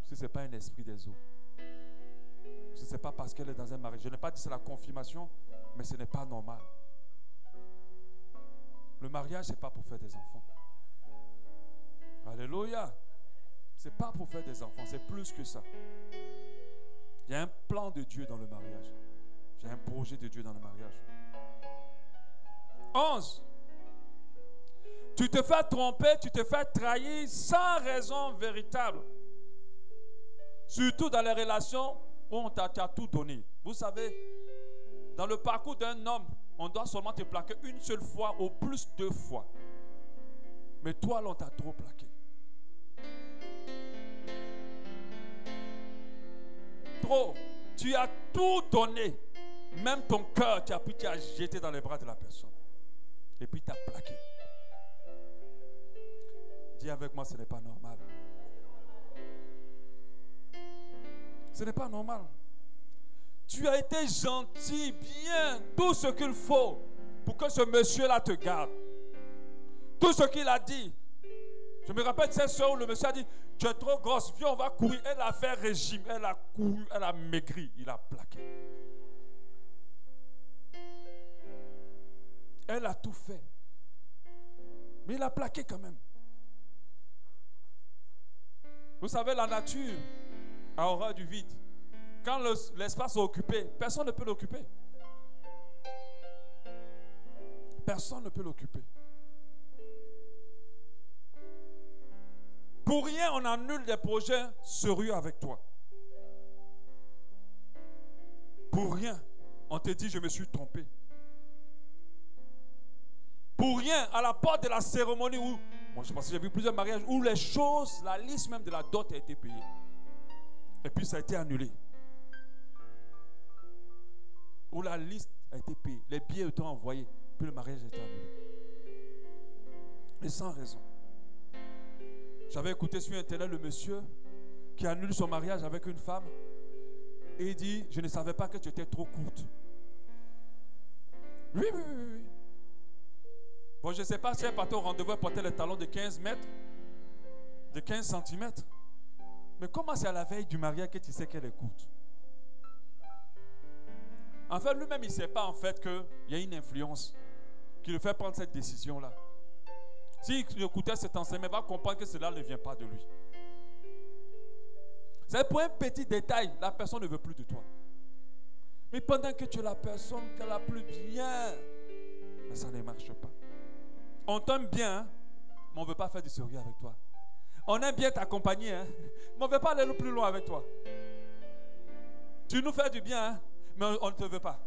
Si ce n'est pas un esprit des eaux. Ce n'est pas parce qu'elle est dans un mariage. Je n'ai pas dit que c'est la confirmation, mais ce n'est pas normal. Le mariage, ce n'est pas pour faire des enfants. Alléluia. Ce n'est pas pour faire des enfants, c'est plus que ça. Il y a un plan de Dieu dans le mariage. Il y a un projet de Dieu dans le mariage. 11. Tu te fais tromper, tu te fais trahir sans raison véritable. Surtout dans les relations où on t'a tout donné. Vous savez, dans le parcours d'un homme, on doit seulement te plaquer une seule fois, au plus 2 fois. Mais toi, là, on t'a trop plaqué. Trop. Tu as tout donné. Même ton cœur, tu as jeté dans les bras de la personne. Et puis, tu as plaqué. Dis avec moi, ce n'est pas normal. Ce n'est pas normal. Tu as été gentil, bien, tout ce qu'il faut pour que ce monsieur-là te garde. Tout ce qu'il a dit. Je me rappelle de cette soeur où le monsieur a dit, tu es trop grosse, viens, on va courir. Elle a fait régime, elle a couru, elle a maigri, il a plaqué. Elle a tout fait. Mais il a plaqué quand même. Vous savez, la nature a horreur du vide. Quand l'espace est occupé, personne ne peut l'occuper. Personne ne peut l'occuper. Pour rien, on annule des projets sérieux avec toi. Pour rien, on te dit, je me suis trompé. Pour rien, à la porte de la cérémonie où, moi je pense que j'ai vu plusieurs mariages où les choses, la liste même de la dot a été payée. Et puis ça a été annulé. Où la liste a été payée, les billets ont été envoyés, puis le mariage a été annulé. Et sans raison. J'avais écouté sur Internet le monsieur qui annule son mariage avec une femme et il dit, je ne savais pas que tu étais trop courte. Oui. Bon, je ne sais pas si elle partait au rendez-vous, elle portait les talons de 15 mètres, de 15 centimètres. Mais comment c'est à la veille du mariage que tu sais qu'elle est courte? En fait, lui-même, il ne sait pas en fait qu'il y a une influence qui le fait prendre cette décision-là. S'il écoutait cet enseignement, il va comprendre que cela ne vient pas de lui. C'est pour un petit détail, la personne ne veut plus de toi. Mais pendant que tu es la personne qu'elle a plus bien, mais ça ne marche pas. On t'aime bien, hein, mais on ne veut pas faire du sérieux avec toi. On aime bien t'accompagner, hein, mais on ne veut pas aller plus loin avec toi. Tu nous fais du bien, hein, mais on ne te veut pas.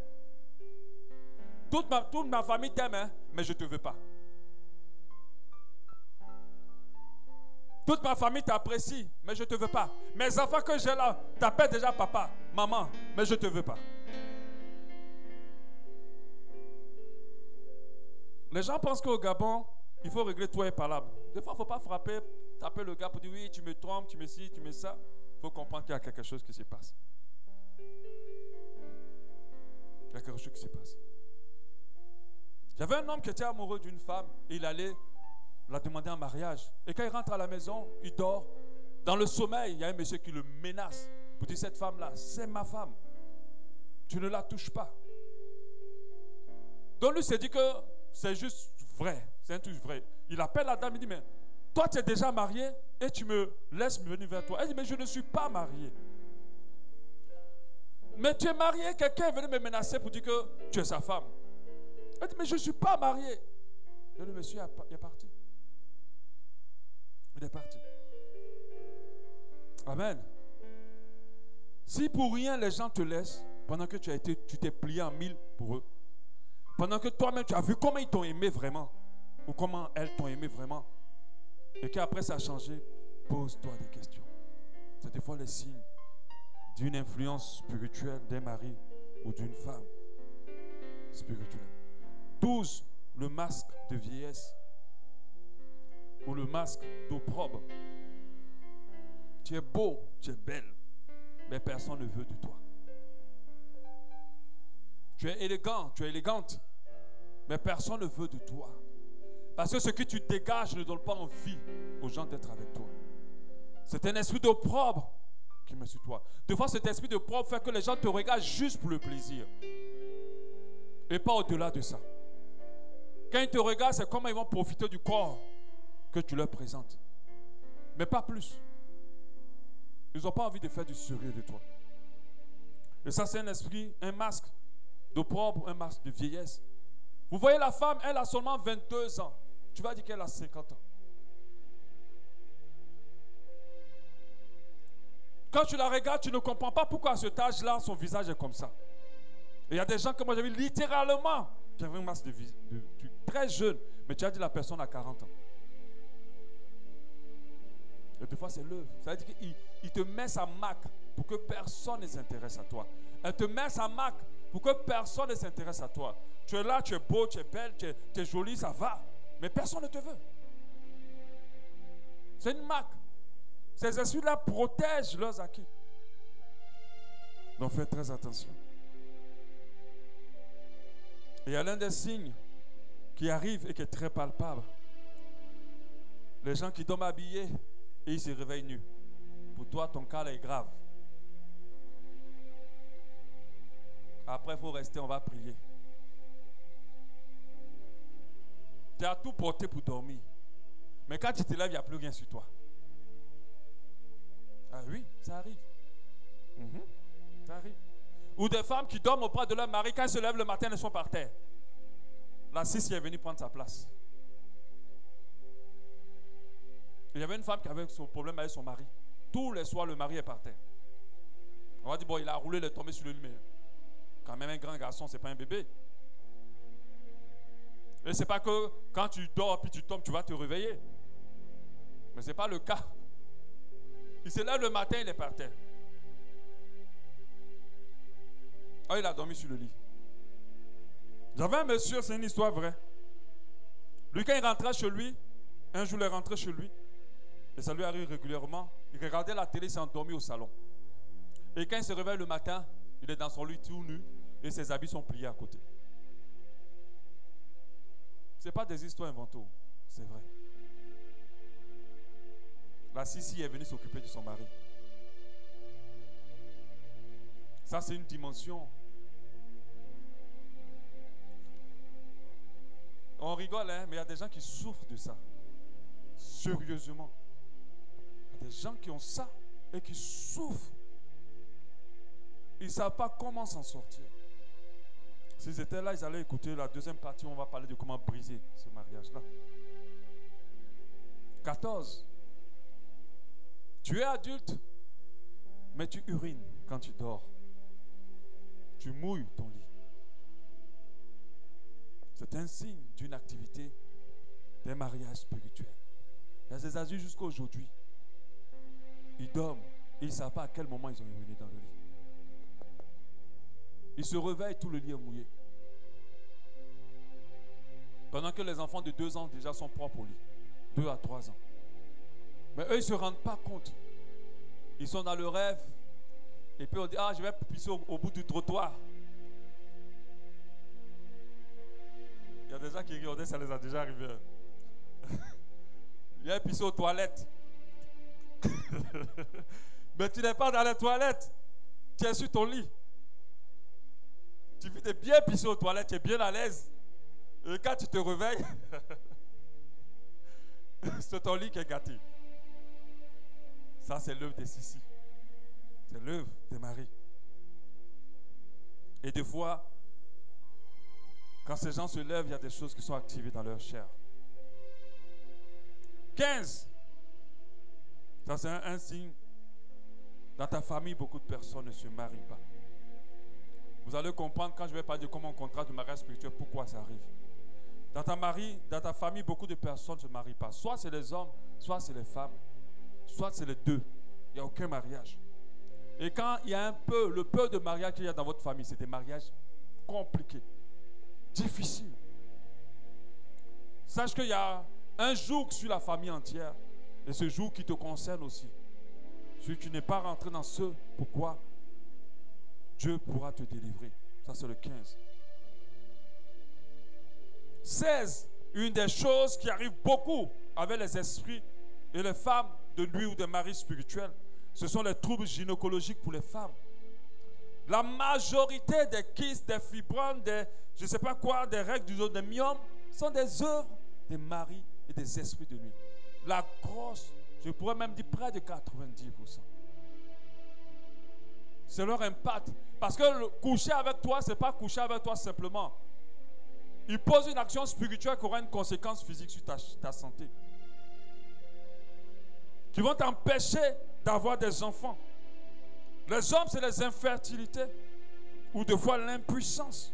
Toute ma famille t'aime, hein, mais je ne te veux pas. Toute ma famille t'apprécie, mais je ne te veux pas. Mes enfants que j'ai là t'appellent déjà papa, maman, mais je ne te veux pas. Les gens pensent qu'au Gabon, il faut régler tout est palable. Des fois, il ne faut pas frapper, taper le gars pour dire oui, tu me trompes, tu me ci, tu me ça. Il faut comprendre qu'il y a quelque chose qui se passe. Il y a quelque chose qui se passe. J'avais un homme qui était amoureux d'une femme et il allait la demander en mariage. Et quand il rentre à la maison, il dort. Dans le sommeil, il y a un monsieur qui le menace pour dire cette femme-là, c'est ma femme. Tu ne la touches pas. Donc lui s'est dit que c'est juste vrai. C'est un truc vrai. Il appelle la dame, il dit, mais toi tu es déjà marié et tu me laisses venir vers toi. Elle dit, mais je ne suis pas marié. Mais tu es marié, quelqu'un est venu me menacer pour dire que tu es sa femme. Elle dit, mais je ne suis pas marié. Et le monsieur il est parti. Il est parti. Amen. Si pour rien les gens te laissent, pendant que tu t'es plié en mille pour eux, pendant que toi-même tu as vu comment ils t'ont aimé vraiment, ou comment elles t'ont aimé vraiment, et qu'après ça a changé, pose-toi des questions. C'est des fois les signes d'une influence spirituelle d'un mari ou d'une femme spirituelle. 12. Le masque de vieillesse ou le masque d'opprobre. Tu es beau, tu es belle, mais personne ne veut de toi. Tu es élégant, tu es élégante, mais personne ne veut de toi. Parce que ce que tu dégages ne donne pas envie aux gens d'être avec toi. C'est un esprit d'opprobre qui met sur toi. Des fois, cet esprit d'opprobre fait que les gens te regardent juste pour le plaisir. Et pas au-delà de ça. Quand ils te regardent, c'est comment ils vont profiter du corps que tu leur présentes. Mais pas plus. Ils n'ont pas envie de faire du sérieux de toi. Et ça, c'est un esprit, un masque d'opprobre, un masque de vieillesse. Vous voyez la femme, elle a seulement 22 ans. Tu vas dire qu'elle a 50 ans. Quand tu la regardes, tu ne comprends pas pourquoi à cet âge-là, son visage est comme ça. Et il y a des gens que moi j'ai vu littéralement qui avaient un masque de très jeune, mais tu as dit la personne a 40 ans. Et des fois, c'est l'œuvre. Ça veut dire qu'il te met sa marque pour que personne ne s'intéresse à toi. Elle te met sa marque pour que personne ne s'intéresse à toi. Tu es là, tu es beau, tu es belle, tu es jolie, ça va. Mais personne ne te veut. C'est une marque. Ces esprits-là protègent leurs acquis. Donc faites très attention. Et il y a l'un des signes qui arrive et qui est très palpable. Les gens qui dorment habillés et ils se réveillent nus. Pour toi, ton cas est grave. Après, il faut rester, on va prier. Tu as tout porté pour dormir. Mais quand tu te lèves, il n'y a plus rien sur toi. Ah oui, ça arrive. Ça arrive. Ou des femmes qui dorment auprès de leur mari, quand elles se lèvent le matin, elles sont par terre. La Sissi est venue prendre sa place. Il y avait une femme qui avait son problème avec son mari. Tous les soirs, le mari est par terre. On va dire, bon, il a roulé, il est tombé sur le lit, mais quand même un grand garçon, c'est pas un bébé. Et c'est pas que quand tu dors puis tu tombes, tu vas te réveiller. Mais c'est pas le cas. Il se lève le matin, il est par terre. Ah, il a dormi sur le lit. J'avais un monsieur, c'est une histoire vraie. Lui, quand il rentrait chez lui, un jour, il est rentré chez lui. Et ça lui arrive régulièrement. Il regardait la télé, il s'est endormi au salon. Et quand il se réveille le matin, il est dans son lit tout nu et ses habits sont pliés à côté. Ce n'est pas des histoires inventées, c'est vrai. La Sissi est venue s'occuper de son mari. Ça, c'est une dimension. On rigole, hein, mais il y a des gens qui souffrent de ça. Sérieusement. Il y a des gens qui ont ça et qui souffrent. Ils ne savent pas comment s'en sortir. S'ils étaient là, ils allaient écouter la deuxième partie où on va parler de comment briser ce mariage-là. 14. Tu es adulte, mais tu urines quand tu dors. Tu mouilles ton lit. C'est un signe d'une activité d'un mariage spirituel. Il y a des adultes jusqu'à aujourd'hui. Ils dorment et ils ne savent pas à quel moment ils ont uriné dans le lit. Ils se réveillent, tout le lit est mouillé. Pendant que les enfants de 2 ans déjà sont propres au lit. 2 à 3 ans. Mais eux, ils ne se rendent pas compte. Ils sont dans le rêve. Et puis on dit, ah, je vais pisser au bout du trottoir. Il y a des gens qui regardaient, ça les a déjà arrivé. Il y a pissé aux toilettes. Mais tu n'es pas dans les toilettes. Tu es sur ton lit. Tu vis de bien pisser aux toilettes, tu es bien à l'aise. Et quand tu te réveilles, c'est ton lit qui est gâté. Ça, c'est l'œuvre des Sissi. C'est l'œuvre des maris. Et des fois, quand ces gens se lèvent, il y a des choses qui sont activées dans leur chair. 15. Ça, c'est un signe. Dans ta famille, beaucoup de personnes ne se marient pas. Vous allez comprendre quand je vais parler de comment on contrat de mariage spirituel, pourquoi ça arrive. Dans ta famille, beaucoup de personnes ne se marient pas. Soit c'est les hommes, soit c'est les femmes, soit c'est les deux. Il n'y a aucun mariage. Et quand il y a le peu de mariage qu'il y a dans votre famille, c'est des mariages compliqués, difficiles. Sache qu'il y a un jour sur la famille entière, et ce jour qui te concerne aussi. Si tu n'es pas rentré dans ce pourquoi Dieu pourra te délivrer. Ça, c'est le 15. 16. Une des choses qui arrive beaucoup avec les esprits et les femmes de nuit ou des maris spirituels, ce sont les troubles gynécologiques pour les femmes. La majorité des kystes, des fibromes, des je ne sais pas quoi, des règles du myome, sont des œuvres des maris et des esprits de nuit. La grosse, je pourrais même dire près de 90%. C'est leur impact. Parce que coucher avec toi, ce n'est pas coucher avec toi simplement. Il pose une action spirituelle qui aura une conséquence physique sur ta santé. Qui vont t'empêcher d'avoir des enfants. Les hommes, c'est les infertilités ou des fois l'impuissance.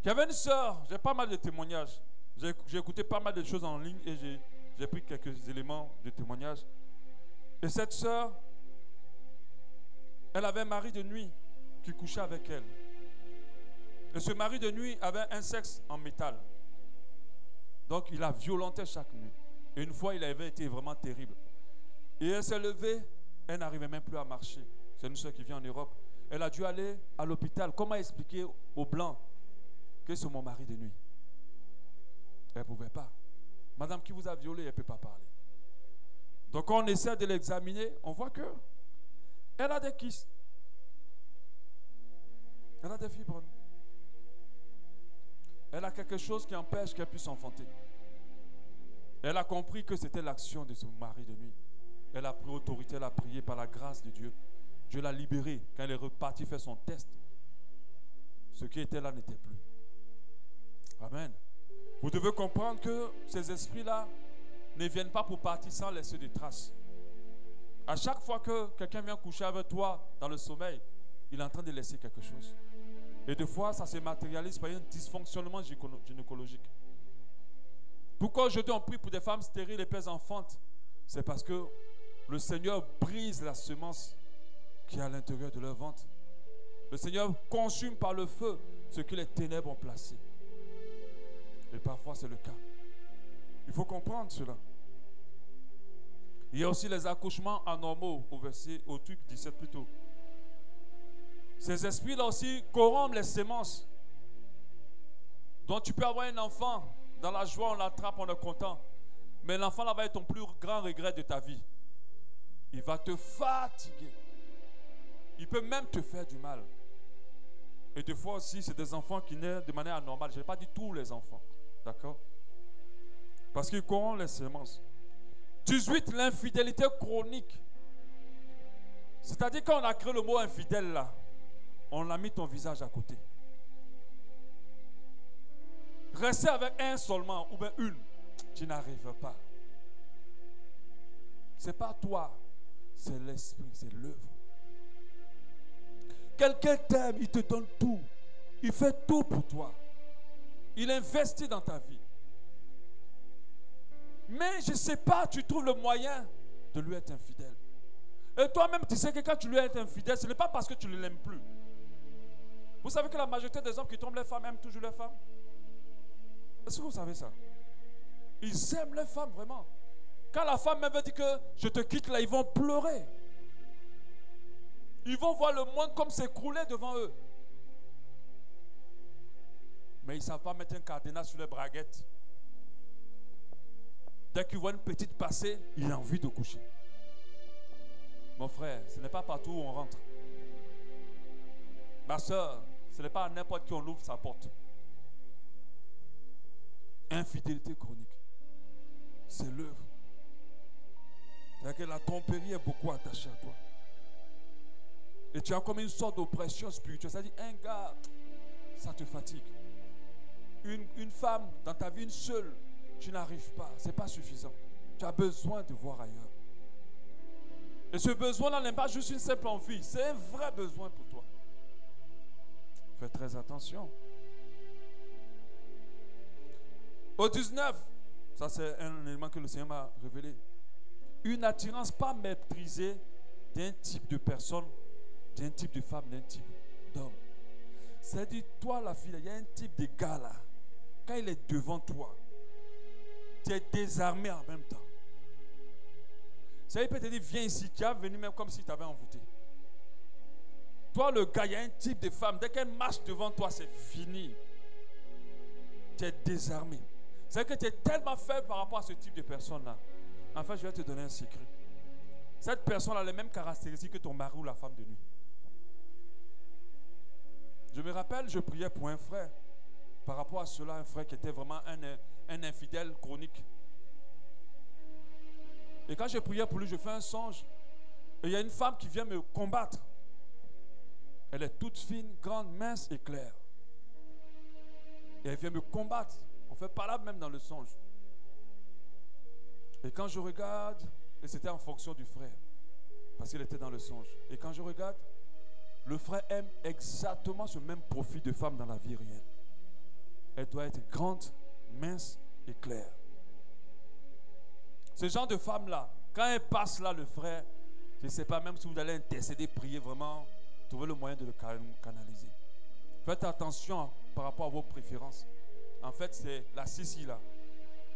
Il y avait une sœur, j'ai pas mal de témoignages. J'ai écouté pas mal de choses en ligne et j'ai pris quelques éléments de témoignages. Et cette sœur, elle avait un mari de nuit qui couchait avec elle. Et ce mari de nuit avait un sexe en métal. Donc il la violentait chaque nuit. Et une fois, il avait été vraiment terrible. Et elle s'est levée, elle n'arrivait même plus à marcher. C'est une sœur qui vient en Europe. Elle a dû aller à l'hôpital. Comment expliquer aux Blancs que c'est mon mari de nuit? Elle ne pouvait pas. Madame qui vous a violé, elle ne peut pas parler. Donc quand on essaie de l'examiner, on voit que elle a des kystes. Elle a des fibromes. Elle a quelque chose qui empêche qu'elle puisse enfanter. Elle a compris que c'était l'action de son mari de nuit. Elle a pris autorité, elle a prié par la grâce de Dieu. Dieu l'a libérée. Quand elle est repartie faire son test, ce qui était là n'était plus. Amen. Vous devez comprendre que ces esprits-là ne viennent pas pour partir sans laisser des traces. À chaque fois que quelqu'un vient coucher avec toi dans le sommeil, il est en train de laisser quelque chose. Et des fois, ça se matérialise par un dysfonctionnement gynécologique. Pourquoi aujourd'hui on prie pour des femmes stériles et pères enfantes? C'est parce que le Seigneur brise la semence qui est à l'intérieur de leur ventre. Le Seigneur consume par le feu ce que les ténèbres ont placé. Et parfois c'est le cas. Il faut comprendre cela. Il y a aussi les accouchements anormaux au truc 17 plutôt. Ces esprits-là aussi corrompent les semences. Donc tu peux avoir un enfant, dans la joie on l'attrape, on est content. Mais l'enfant là va être ton plus grand regret de ta vie. Il va te fatiguer. Il peut même te faire du mal. Et des fois aussi, c'est des enfants qui naissent de manière anormale. Je n'ai pas dit tous les enfants. D'accord? Parce qu'ils corrompent les semences. 18, l'infidélité chronique. C'est-à-dire quand on a créé le mot infidèle là, on a mis ton visage à côté. Rester avec un seulement ou bien une, tu n'arrives pas. C'est pas toi, c'est l'esprit, c'est l'œuvre. Quelqu'un t'aime, il te donne tout. Il fait tout pour toi. Il investit dans ta vie. Mais je ne sais pas, tu trouves le moyen de lui être infidèle. Et toi-même, tu sais que quand tu lui es infidèle, ce n'est pas parce que tu ne l'aimes plus. Vous savez que la majorité des hommes qui trompent les femmes aiment toujours les femmes? Est-ce que vous savez ça? Ils aiment les femmes vraiment. Quand la femme même veut dire que je te quitte là, ils vont pleurer. Ils vont voir le monde comme s'écrouler devant eux. Mais ils ne savent pas mettre un cadenas sur les braguettes. Dès qu'ils voient une petite passer, il a envie de coucher. Mon frère, ce n'est pas partout où on rentre. Ma soeur, ce n'est pas à n'importe qui on ouvre sa porte. Infidélité chronique. C'est l'œuvre. C'est-à-dire que la tromperie est beaucoup attachée à toi. Et tu as comme une sorte d'oppression spirituelle. C'est-à-dire, un gars, ça te fatigue. Une femme, dans ta vie, une seule, tu n'arrives pas. Ce n'est pas suffisant. Tu as besoin de voir ailleurs. Et ce besoin-là n'est pas juste une simple envie. C'est un vrai besoin pour toi. Fais très attention. Au 19, ça c'est un élément que le Seigneur m'a révélé. Une attirance pas maîtrisée d'un type de personne, d'un type de femme, d'un type d'homme. C'est-à-dire, toi la fille, il y a un type de gars là. Quand il est devant toi, tu es désarmé en même temps. Ça, il peut te dire, viens ici, tu as venu même comme si tu t'avais envoûté. Toi, le gars, il y a un type de femme, dès qu'elle marche devant toi, c'est fini. Tu es désarmé. C'est que tu es tellement faible par rapport à ce type de personne-là. En fait, je vais te donner un secret. Cette personne a les mêmes caractéristiques que ton mari ou la femme de nuit. Je me rappelle, je priais pour un frère. Par rapport à cela, un frère qui était vraiment un infidèle chronique. Et quand je priais pour lui, je fais un songe. Et il y a une femme qui vient me combattre. Elle est toute fine, grande, mince et claire. Et elle vient me combattre. On fait pas là même dans le songe. Et quand je regarde, et c'était en fonction du frère, parce qu'il était dans le songe. Et quand je regarde, le frère aime exactement ce même profil de femme dans la vie réelle. Elle doit être grande, mince et claire. Ce genre de femme-là, quand elle passe là, le frère, je ne sais pas même si vous allez intercéder, prier vraiment, trouver le moyen de le canaliser. Faites attention par rapport à vos préférences. En fait, c'est la Sissi là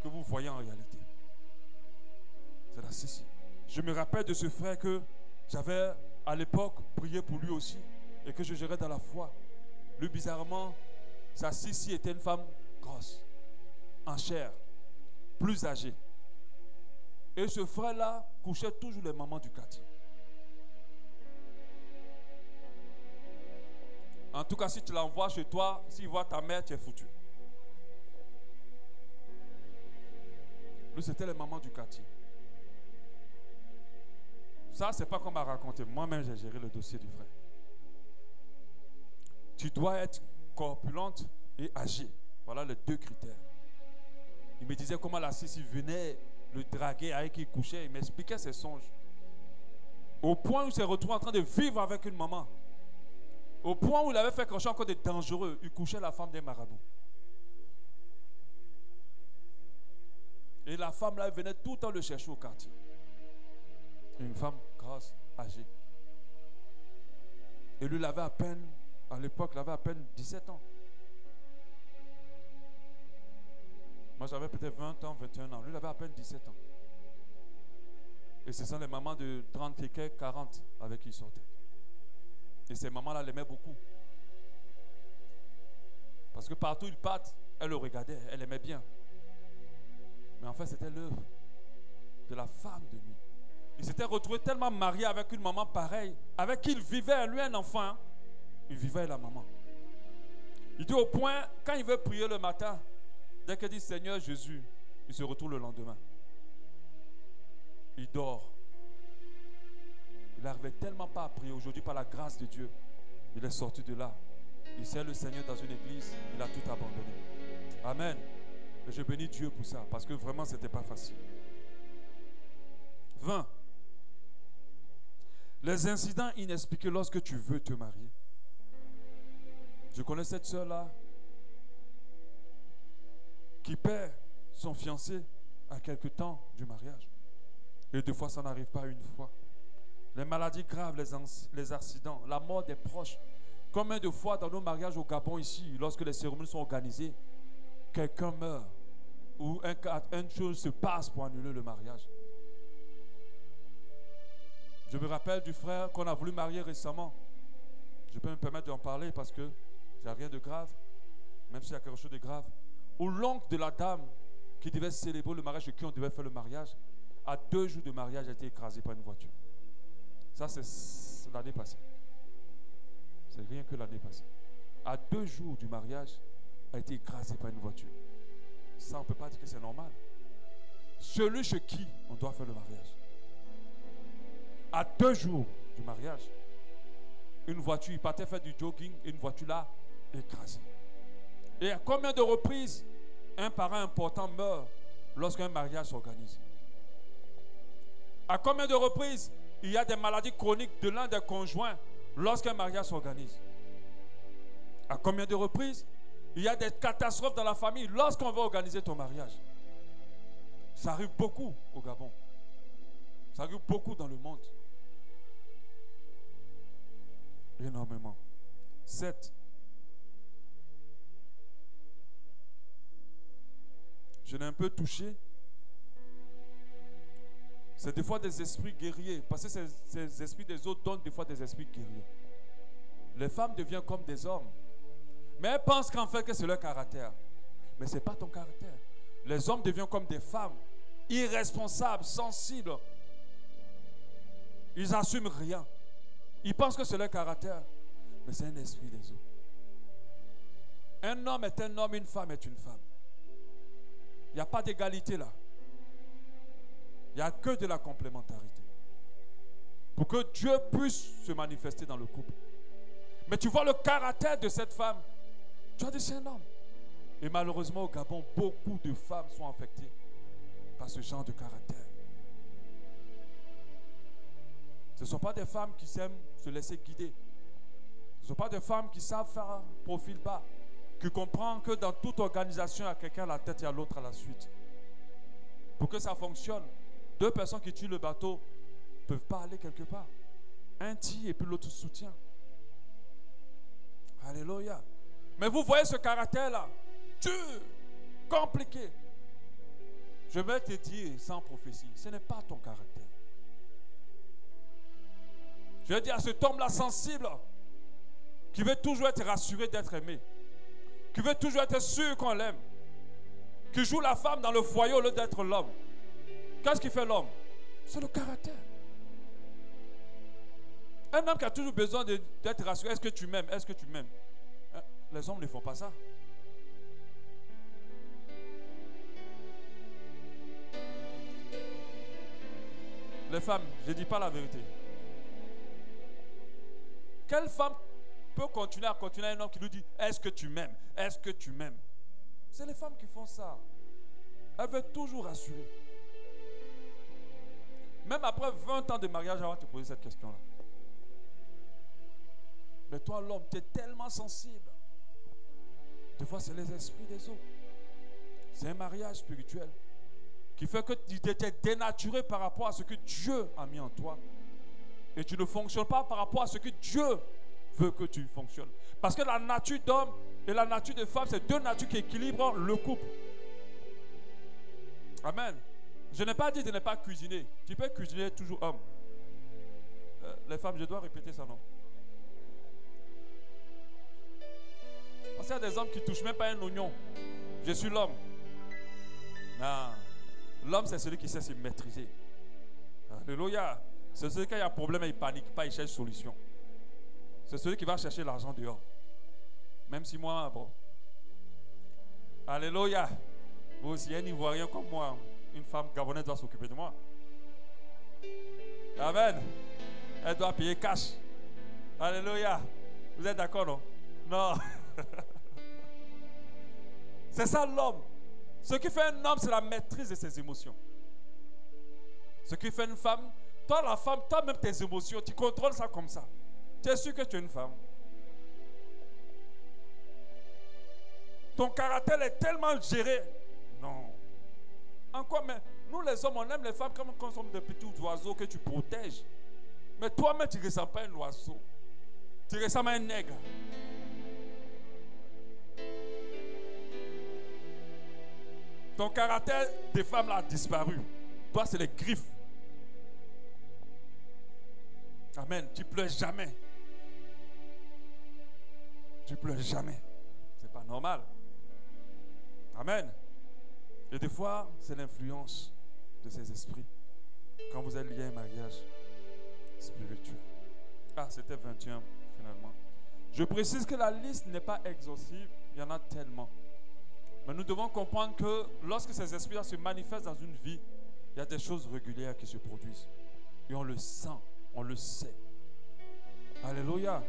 que vous voyez en réalité. C'est la Sissi. Je me rappelle de ce frère que j'avais à l'époque prié pour lui aussi et que je gérais dans la foi. Lui, bizarrement, sa Sissi était une femme grosse, en chair, plus âgée. Et ce frère-là couchait toujours les mamans du quartier. En tout cas, si tu l'envoies chez toi, s'il voit ta mère, tu es foutu. Lui, c'était les mamans du quartier. Ça, c'est pas qu'on m'a raconté. Moi-même, j'ai géré le dossier du frère. Tu dois être corpulente et âgée. Voilà les deux critères. Il me disait comment la Sissi venait le draguer avec qui il couchait. Il m'expliquait ses songes. Au point où il s'est retrouvé en train de vivre avec une maman. Au point où il avait fait quelque chose encore de dangereux. Il couchait la femme des marabouts. Et la femme là, elle venait tout le temps le chercher au quartier. Une femme grasse, âgée. Et lui, il avait à peine, à l'époque, il avait à peine 17 ans. Moi, j'avais peut-être 20 ans, 21 ans. Lui, il avait à peine 17 ans. Et ce sont les mamans de 30 et quelques, 40 avec qui il sortait. Et ces mamans-là l'aimaient beaucoup. Parce que partout où ils partent, elle le regardait, elle aimait bien. Mais en fait, c'était l'œuvre de la femme de nuit. Il s'était retrouvé tellement marié avec une maman pareille, avec qui il vivait, lui un enfant. Hein? Il vivait avec la maman. Il dit au point, quand il veut prier le matin, dès qu'il dit Seigneur Jésus, il se retrouve le lendemain. Il dort. Il n'arrivait tellement pas à prier. Aujourd'hui, par la grâce de Dieu, il est sorti de là. Il sert le Seigneur dans une église. Il a tout abandonné. Amen. Et je bénis Dieu pour ça, parce que vraiment, ce n'était pas facile. 20. Les incidents inexpliqués lorsque tu veux te marier. Je connais cette soeur-là qui perd son fiancé à quelque temps du mariage. Et deux fois, ça n'arrive pas une fois. Les maladies graves, les accidents, la mort des proches. Combien de fois dans nos mariages au Gabon ici, lorsque les cérémonies sont organisées, quelqu'un meurt ou une chose se passe pour annuler le mariage. Je me rappelle du frère qu'on a voulu marier récemment. Je peux me permettre d'en parler parce que il n'y a rien de grave, même s'il y a quelque chose de grave. Où l'oncle de la dame qui devait célébrer le mariage, et qui on devait faire le mariage, à 2 jours de mariage, a été écrasé par une voiture. Ça, c'est l'année passée. C'est rien que l'année passée. À 2 jours du mariage, a été écrasé par une voiture. Ça, on ne peut pas dire que c'est normal. Celui chez qui on doit faire le mariage. À 2 jours du mariage, une voiture, il partait faire du jogging, et une voiture là, écrasée. Et à combien de reprises un parent important meurt lorsqu'un mariage s'organise? À combien de reprises il y a des maladies chroniques de l'un des conjoints lorsqu'un mariage s'organise? À combien de reprises il y a des catastrophes dans la famille lorsqu'on va organiser ton mariage? Ça arrive beaucoup au Gabon. Ça arrive beaucoup dans le monde. Énormément. 7. Je l'ai un peu touché. C'est des fois des esprits guerriers. Parce que ces esprits des autres donnent des fois des esprits guerriers. Les femmes deviennent comme des hommes. Mais elles pensent qu'en fait que c'est leur caractère. Mais ce n'est pas ton caractère. Les hommes deviennent comme des femmes. Irresponsables, sensibles. Ils n'assument rien. Ils pensent que c'est leur caractère. Mais c'est un esprit des eaux. Un homme est un homme, une femme est une femme. Il n'y a pas d'égalité là. Il n'y a que de la complémentarité. Pour que Dieu puisse se manifester dans le couple. Mais tu vois le caractère de cette femme. Tu as dit c'est un homme. Et malheureusement au Gabon, beaucoup de femmes sont affectées par ce genre de caractère. Ce ne sont pas des femmes qui s'aiment se laisser guider. Ce ne sont pas des femmes qui savent faire un profil bas. Qui comprennent que dans toute organisation, il y a quelqu'un à la tête et à l'autre à la suite. Pour que ça fonctionne, 2 personnes qui tuent le bateau ne peuvent pas aller quelque part. Un tire et puis l'autre soutient. Alléluia. Mais vous voyez ce caractère-là, dur, compliqué. Je vais te dire sans prophétie, ce n'est pas ton caractère. Je vais dire à cet homme-là sensible, qui veut toujours être rassuré d'être aimé, qui veut toujours être sûr qu'on l'aime, qui joue la femme dans le foyer au lieu d'être l'homme. Qu'est-ce qui fait l'homme? C'est le caractère. Un homme qui a toujours besoin d'être rassuré, est-ce que tu m'aimes? Est-ce que tu m'aimes? Les hommes ne font pas ça. Les femmes, je ne dis pas la vérité. Quelle femme peut continuer à un homme qui lui dit est-ce que tu m'aimes? Est-ce que tu m'aimes? C'est les femmes qui font ça. Elles veulent toujours rassurer. Même après 20 ans de mariage, elle va te poser cette question-là. Mais toi, l'homme, tu es tellement sensible. Des fois, c'est les esprits des eaux. C'est un mariage spirituel qui fait que tu t'es dénaturé par rapport à ce que Dieu a mis en toi. Et tu ne fonctionnes pas par rapport à ce que Dieu veut que tu fonctionnes. Parce que la nature d'homme et la nature de femme, c'est 2 natures qui équilibrent le couple. Amen. Je n'ai pas dit de ne pas cuisiner. Tu peux cuisiner toujours homme. Les femmes, je dois répéter ça, non? Parce qu'il y a des hommes qui ne touchent même pas un oignon. Je suis l'homme. Non. L'homme, c'est celui qui sait se maîtriser. Alléluia. C'est celui qui a un problème, il ne panique pas, il cherche solution. C'est celui qui va chercher l'argent dehors. Même si moi, bon. Alléluia. Vous aussi, un Ivoirien comme moi, une femme gabonaise doit s'occuper de moi. Amen. Elle doit payer cash. Alléluia. Vous êtes d'accord, non? Non. C'est ça l'homme. Ce qui fait un homme, c'est la maîtrise de ses émotions. Ce qui fait une femme, toi la femme, toi-même tes émotions, tu contrôles ça comme ça. Tu es sûr que tu es une femme. Ton caractère est tellement géré. Non. Encore, mais nous les hommes, on aime les femmes comme quand nous sommes des petits oiseaux que tu protèges. Mais toi-même, tu ne ressens pas un oiseau. Tu ressembles à un nègre. Ton caractère des femmes là a disparu. Toi, c'est les griffes. Amen. Tu pleures jamais. Tu pleures jamais. C'est pas normal. Amen. Et des fois, c'est l'influence de ces esprits. Quand vous êtes lié à un mariage spirituel. Ah, c'était 21 finalement. Je précise que la liste n'est pas exhaustive. Il y en a tellement. Mais nous devons comprendre que lorsque ces esprits-là se manifestent dans une vie, il y a des choses régulières qui se produisent. Et on le sent, on le sait. Alléluia.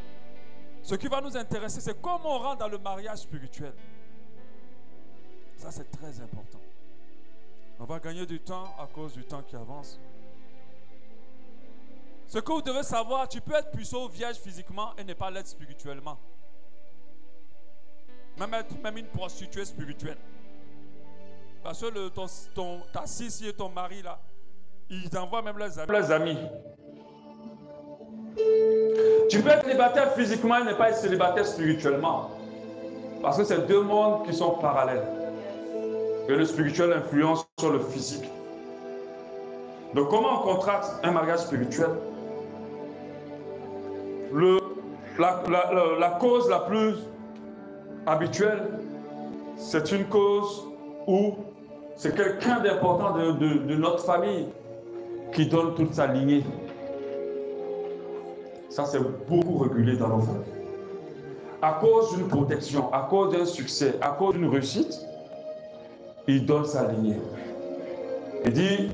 Ce qui va nous intéresser, c'est comment on rentre dans le mariage spirituel. Ça, c'est très important. On va gagner du temps à cause du temps qui avance. Ce que vous devez savoir, tu peux être puceau ou vierge physiquement et ne pas l'être spirituellement. Même une prostituée spirituelle. Parce que ta scie et ton mari, là, ils envoient même leurs amis. Tu peux être célibataire physiquement et ne pas être célibataire spirituellement. Parce que c'est deux mondes qui sont parallèles. Et le spirituel influence sur le physique. Donc comment on contracte un mariage spirituel? La cause la plus habituelle, c'est une cause où c'est quelqu'un d'important de notre famille qui donne toute sa lignée. Ça, c'est beaucoup régulé dans nos familles. À cause d'une protection, à cause d'un succès, à cause d'une réussite, il donne sa lignée. Il dit,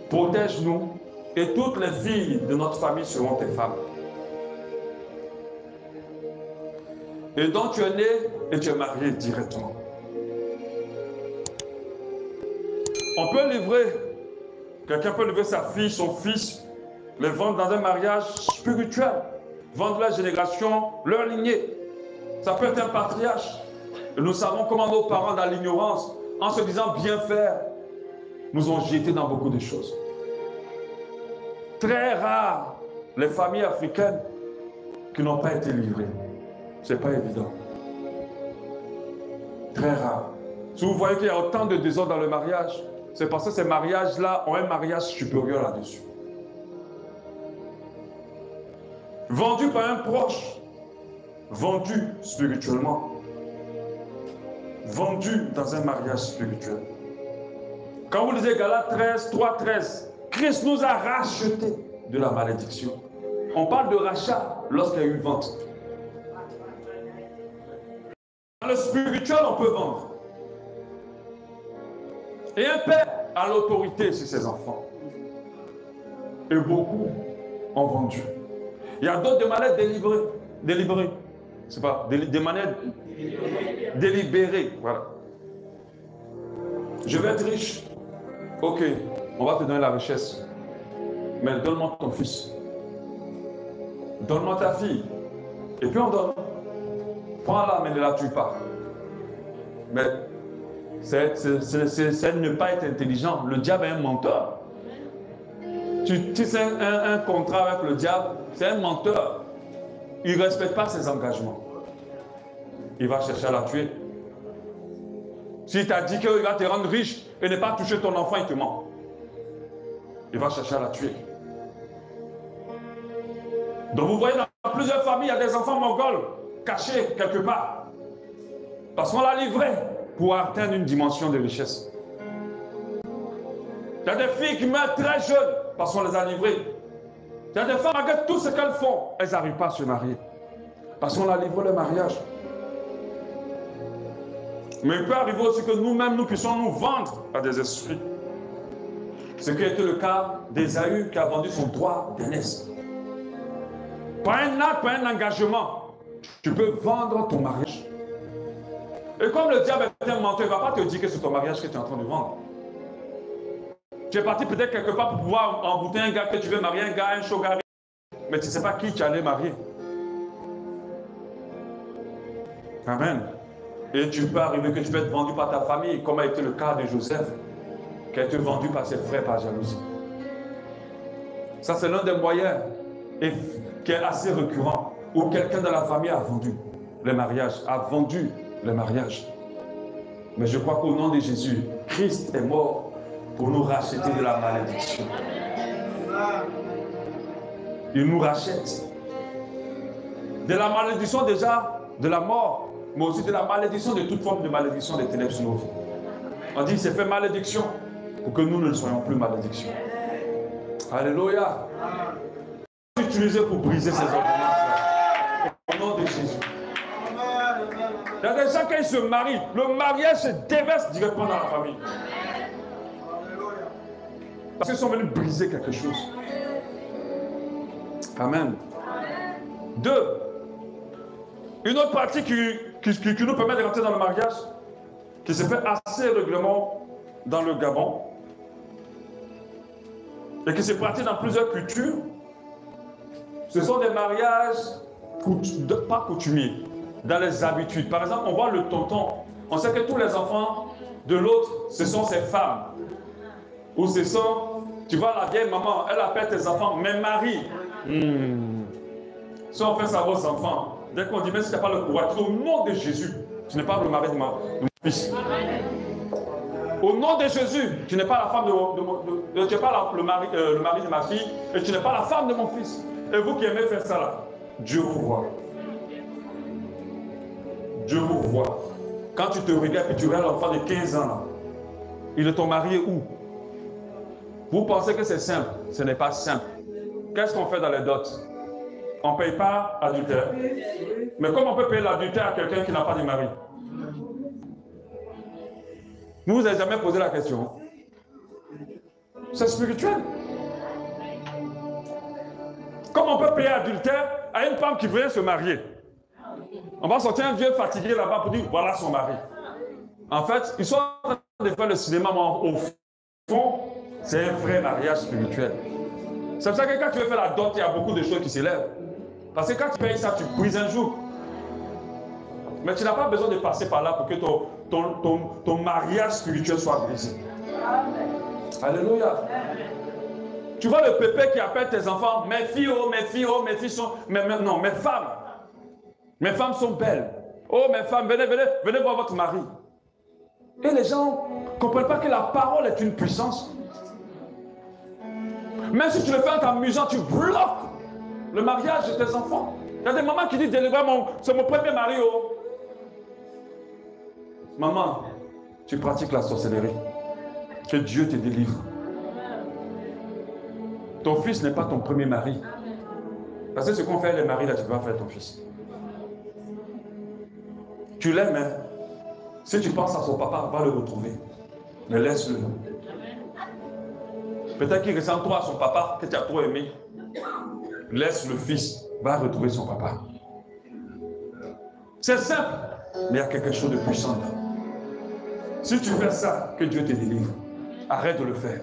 protège-nous et toutes les filles de notre famille seront tes femmes. Et donc tu es né et tu es marié directement. On peut livrer, quelqu'un peut livrer sa fille, son fils, les vendre dans un mariage spirituel, vendre leur génération, leur lignée. Ça peut être un patriarche. Et nous savons comment nos parents, dans l'ignorance, en se disant bien faire, nous ont jetés dans beaucoup de choses. Très rare les familles africaines qui n'ont pas été livrées. Ce n'est pas évident. Très rare. Si vous voyez qu'il y a autant de désordre dans le mariage, c'est parce que ces mariages-là ont un mariage supérieur là-dessus. Vendu par un proche, vendu spirituellement, vendu dans un mariage spirituel. Quand vous lisez Galates 13, 3, 13, Christ nous a rachetés de la malédiction. On parle de rachat lorsqu'il y a eu vente. Dans le spirituel, on peut vendre. Et un père a l'autorité sur ses enfants. Et beaucoup ont vendu. Il y a d'autres de manière délibérée. C'est pas, de manière délibérée. Voilà. Je vais être riche. Ok, on va te donner la richesse. Mais donne-moi ton fils. Donne-moi ta fille. Et puis on donne. Prends-la, mais ne la tue pas. Mais c'est ne pas être intelligent. Le diable est un menteur. Tu sais un contrat avec le diable, c'est un menteur. Il ne respecte pas ses engagements. Il va chercher à la tuer. S'il t'a dit qu'il va te rendre riche et ne pas toucher ton enfant, il te ment. Il va chercher à la tuer. Donc vous voyez, dans plusieurs familles, il y a des enfants mongols cachés quelque part. Parce qu'on l'a livré pour atteindre une dimension de richesse. Il y a des filles qui meurent très jeunes parce qu'on les a livrées. Il y a des femmes, malgré tout ce qu'elles font, elles n'arrivent pas à se marier. Parce qu'on a livré le mariage. Mais il peut arriver aussi que nous-mêmes, nous puissions nous vendre à des esprits. Ce qui a été le cas d'Ésaü qui a vendu son droit d'aînesse. Par un acte, par un engagement, tu peux vendre ton mariage. Et comme le diable est un menteur, il ne va pas te dire que c'est ton mariage que tu es en train de vendre. Tu es parti peut-être quelque part pour pouvoir embouter un gars que tu veux marier, un gars, un shogar. Mais tu ne sais pas qui tu allais marier. Amen. Et tu peux arriver que tu peux être vendu par ta famille, comme a été le cas de Joseph, qui a été vendu par ses frères par jalousie. Ça, c'est l'un des moyens qui est assez récurrent où quelqu'un dans la famille a vendu le mariage, a vendu le mariage. Mais je crois qu'au nom de Jésus, Christ est mort pour nous racheter de la malédiction. Il nous rachète. De la malédiction déjà, de la mort, mais aussi de la malédiction, de toute forme de malédiction des ténèbres sur nos vies. On dit, c'est fait malédiction pour que nous ne soyons plus malédiction. Alléluia. Utilisé pour briser ces ordonnances. Au nom de Jésus. Il y a des gens qui se marient, le mariage se déverse directement dans la famille. Parce qu'ils sont venus briser quelque chose. Amen. 2. Une autre partie qui nous permet de rentrer dans le mariage, qui se fait assez régulièrement dans le Gabon, et qui se pratique dans plusieurs cultures, ce sont des mariages pas coutumiers, dans les habitudes. Par exemple, on voit le tonton, on sait que tous les enfants de l'autre, ce sont ses femmes. Ou ce sont, tu vois la vieille maman, elle appelle tes enfants, mes maris. Si on fait ça à vos enfants, dès qu'on dit, mais si tu n'as pas le courage, au nom de Jésus, tu n'es pas le mari de mon fils. Au nom de Jésus, tu n'es pas la femme tu n'es pas le mari de ma fille, et tu n'es pas la femme de mon fils. Et vous qui aimez faire ça là, Dieu vous voit. Dieu vous voit. Quand tu te regardes et tu regardes l'enfant de 15 ans là, il est ton mari où? Vous pensez que c'est simple? Ce n'est pas simple. Qu'est-ce qu'on fait dans les dots? On ne paye pas adultère. Mais comment on peut payer l'adultère à quelqu'un qui n'a pas de mari? Vous vous avez jamais posé la question? C'est spirituel. Comment on peut payer adultère à une femme qui vient se marier? On va sortir un vieux fatigué là-bas pour dire voilà son mari. En fait, ils sont en train de faire le cinéma, mais au fond, c'est un vrai mariage spirituel. C'est pour ça que quand tu veux faire la dot, il y a beaucoup de choses qui s'élèvent. Parce que quand tu payes ça, tu brises un jour. Mais tu n'as pas besoin de passer par là pour que ton mariage spirituel soit brisé. Alléluia. Tu vois le pépé qui appelle tes enfants, mes filles, oh, mes filles, oh, mes filles sont... non, mes femmes. Mes femmes sont belles. Oh, mes femmes, venez voir votre mari. Et les gens ne comprennent pas que la parole est une puissance. Même si tu le fais en t'amusant, tu bloques le mariage de tes enfants. Il y a des mamans qui disent, c'est mon premier mari. Oh. Maman, tu pratiques la sorcellerie. Que Dieu te délivre. Ton fils n'est pas ton premier mari. Parce que ce qu'on fait les maris, là, tu ne peux pas faire ton fils. Tu l'aimes, hein? Si tu penses à son papa, va le retrouver. Mais laisse-le. Peut-être qu'il ressemble trop à son papa, que tu as trop aimé. Laisse le fils, va retrouver son papa. C'est simple, mais il y a quelque chose de puissant là. Si tu fais ça, que Dieu te délivre. Arrête de le faire.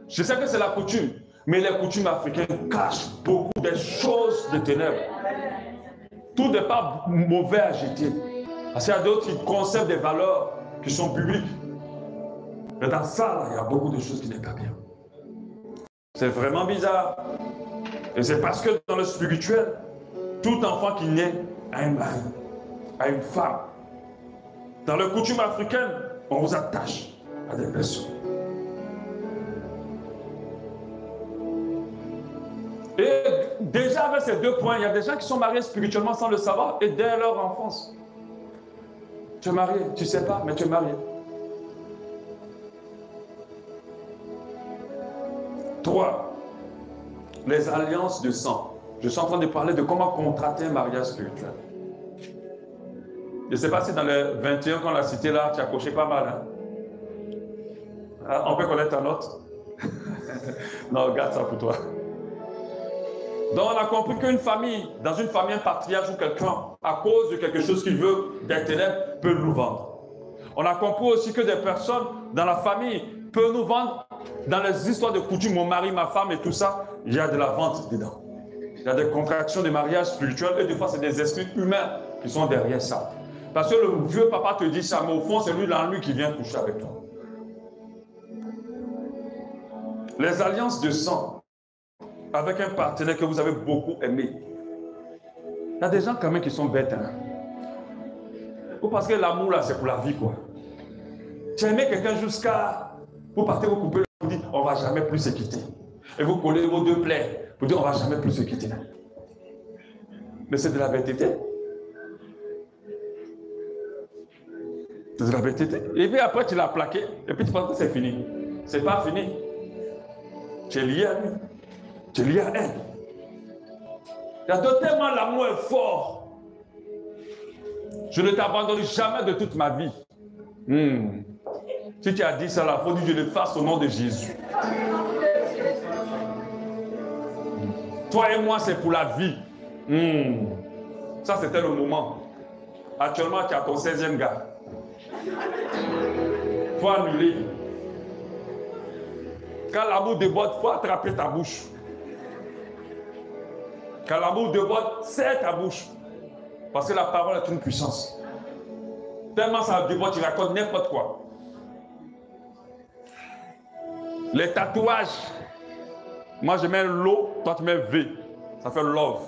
Je sais que c'est la coutume, mais les coutumes africaines cachent beaucoup des choses de ténèbres. Tout n'est pas mauvais à jeter. Parce qu'il y a d'autres qui conservent des valeurs qui sont publiques. Mais dans ça, là, il y a beaucoup de choses qui n'est pas bien. C'est vraiment bizarre. Et c'est parce que dans le spirituel, tout enfant qui naît a un mari, a une femme. Dans la coutume africaine, on vous attache à des personnes. Et déjà avec ces 2 points, il y a des gens qui sont mariés spirituellement sans le savoir et dès leur enfance. Tu es marié, tu ne sais pas, mais tu es marié. 3. Les alliances de sang. Je suis en train de parler de comment contracter un mariage spirituel. Je ne sais pas si dans les 21 qu'on a cité là, tu as coché pas mal. Hein? On peut connaître ta note? Non, garde ça pour toi. Donc on a compris qu'une famille, dans une famille, un patriarche ou quelqu'un, à cause de quelque chose qu'il veut, des ténèbres, peut nous vendre. On a compris aussi que des personnes dans la famille peuvent nous vendre dans les histoires de coutumes, mon mari, ma femme et tout ça, il y a de la vente dedans. Il y a des contractions de mariage spirituel et des fois c'est des esprits humains qui sont derrière ça. Parce que le vieux papa te dit ça, mais au fond c'est lui dans lui qui vient coucher avec toi. Les alliances de sang avec un partenaire que vous avez beaucoup aimé. Il y a des gens quand même qui sont bêtes. Hein? Ou parce que l'amour là, c'est pour la vie, quoi. Tu as aimé quelqu'un jusqu'à... Vous partez, vous coupez, vous dites, on ne va jamais plus se quitter. Et vous collez vos deux plaies, vous dites, on ne va jamais plus se quitter. Mais c'est de la bêtité. C'est de la bêtité. Et puis après, tu l'as plaqué, et puis tu penses que c'est fini. C'est pas fini. Tu es lié à lui. Tu es lié à elle. Il y a tellement l'amour est fort. Je ne t'abandonne jamais de toute ma vie. Si tu as dit ça, il faut dire que je le fasse au nom de Jésus. Toi et moi, c'est pour la vie. Ça, c'était le moment. Actuellement, tu as ton 16e gars. Il faut annuler. Quand l'amour déborde, il faut attraper ta bouche. Quand l'amour déborde, serre ta bouche. Parce que la parole est une puissance. Tellement ça déborde, tu racontes n'importe quoi. Les tatouages. Moi, je mets l'O, toi, tu mets V. Ça fait love.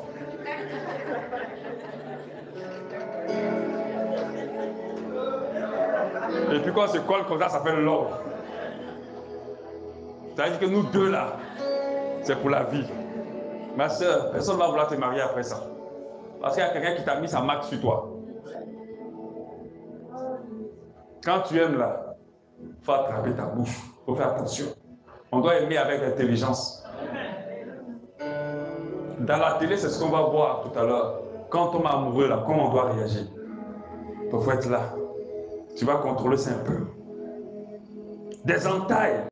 Et puis quand on se colle comme ça fait love. C'est-à-dire que nous deux là, c'est pour la vie. Ma soeur, personne ne va vouloir te marier après ça. Parce qu'il y a quelqu'un qui t'a mis sa marque sur toi. Quand tu aimes là, il faut attraper ta bouche. Il faut faire attention. On doit aimer avec intelligence. Dans la télé, c'est ce qu'on va voir tout à l'heure. Quand on est amoureux là, comment on doit réagir? Il faut être là. Tu vas contrôler ça un peu. Des entailles.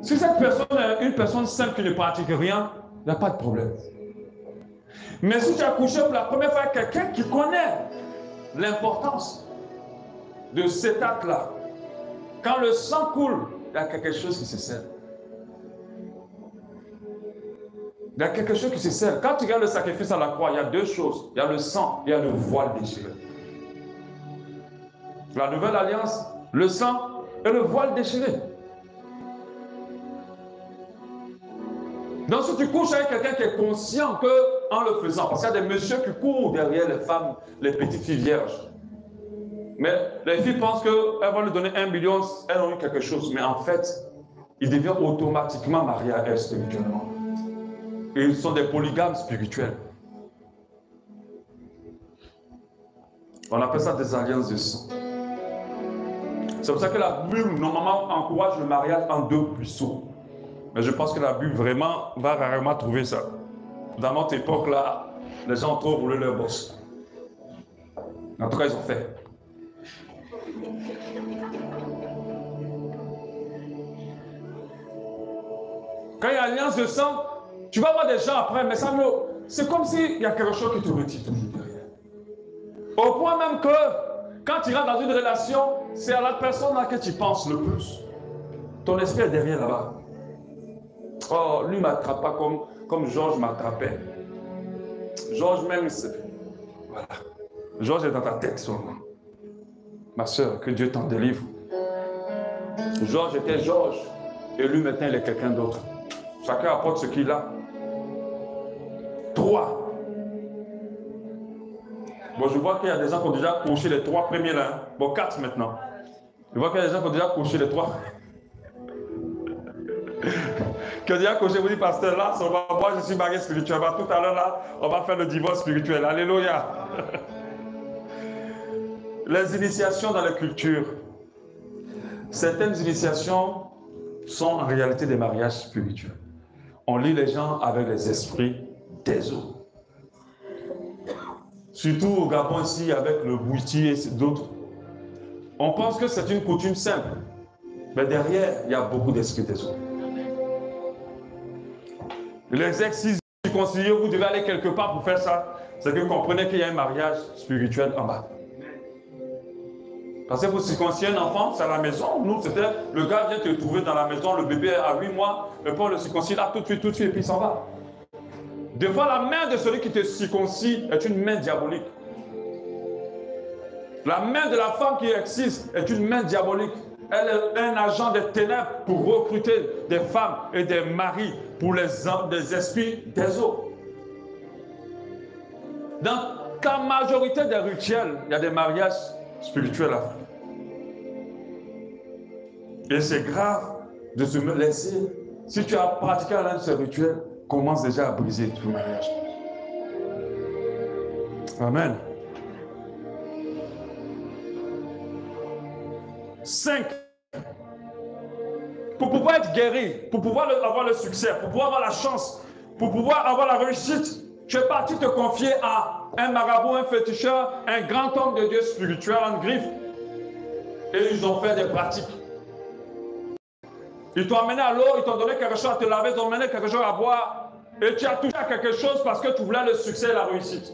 Si cette personne est une personne simple qui ne pratique rien, il n'y a pas de problème. Mais si tu as couché pour la première fois avec quelqu'un qui connaît l'importance de cet acte-là, quand le sang coule, il y a quelque chose qui se scelle. Il y a quelque chose qui se scelle. Quand tu regardes le sacrifice à la croix, il y a deux choses. Il y a le sang, il y a le voile déchiré. La nouvelle alliance, le sang et le voile déchiré. Donc si tu couches avec quelqu'un qui est conscient qu'en le faisant, parce qu'il y a des messieurs qui courent derrière les femmes, les petites filles vierges. Mais les filles pensent qu'elles vont lui donner 1 million, elles ont eu quelque chose. Mais en fait, ils deviennent automatiquement mariés à elles spirituellement. Et ils sont des polygames spirituels. On appelle ça des alliances de sang. C'est pour ça que la Bible, normalement, encourage le mariage en deux puceaux. Mais je pense que la Bible, vraiment, va rarement trouver ça. Dans notre époque-là, les gens ont trop roulé leur bosse. En tout cas, ils ont fait. Quand il y a alliance de sang, tu vas voir des gens après, mais ça c'est comme s'il y a quelque chose qui te retire toujours derrière. Au point même que, quand tu rentres dans une relation, c'est à la personne à qui tu penses le plus. Ton esprit est derrière là-bas. Oh, lui ne m'attrape pas comme Georges m'attrapait. Georges même, voilà. Georges est dans ta tête seulement. Ma soeur, que Dieu t'en délivre. Georges était Georges. Et lui maintenant, il est quelqu'un d'autre. Chacun apporte ce qu'il a. 3. Bon, je vois qu'il y a des gens qui ont déjà couché les 3 premiers là. Hein. Bon, 4 maintenant. Je vois qu'il y a des gens qui ont déjà couché les 3. Qui ont déjà couché, vous dites, pasteur, là, moi je suis marié spirituellement. Tout à l'heure, là, on va faire le divorce spirituel. Alléluia. Les initiations dans la culture. Certaines initiations sont en réalité des mariages spirituels. On lie les gens avec les esprits des eaux. Surtout au Gabon ici, avec le Bouiti et d'autres. On pense que c'est une coutume simple. Mais derrière, il y a beaucoup d'esprits des eaux. Les ex-circoncis, vous devez aller quelque part pour faire ça. C'est que vous comprenez qu'il y a un mariage spirituel en bas. Parce que vous circonciez un enfant, c'est à la maison. Nous, c'était le gars vient te trouver dans la maison, le bébé à 8 mois, et puis on le circoncie là tout de suite, et puis il s'en va. Des fois, la main de celui qui te circoncie est une main diabolique. La main de la femme qui excise est une main diabolique. Elle est un agent des ténèbres pour recruter des femmes et des maris pour des esprits des eaux. Dans la majorité des rituels, il y a des mariages spirituels à faire. Et c'est grave de se laisser. Si tu as pratiqué l'un de ces rituels, commence déjà à briser tout mariage. Amen. 5. Pour pouvoir être guéri, pour pouvoir avoir le succès, pour pouvoir avoir la chance, pour pouvoir avoir la réussite, tu es parti te confier à un marabout, un féticheur, un grand homme de Dieu spirituel en griffe. Et ils ont fait des pratiques. Ils t'ont amené à l'eau, ils t'ont donné quelque chose à te laver, ils t'ont amené quelque chose à boire. Et tu as touché à quelque chose parce que tu voulais le succès et la réussite.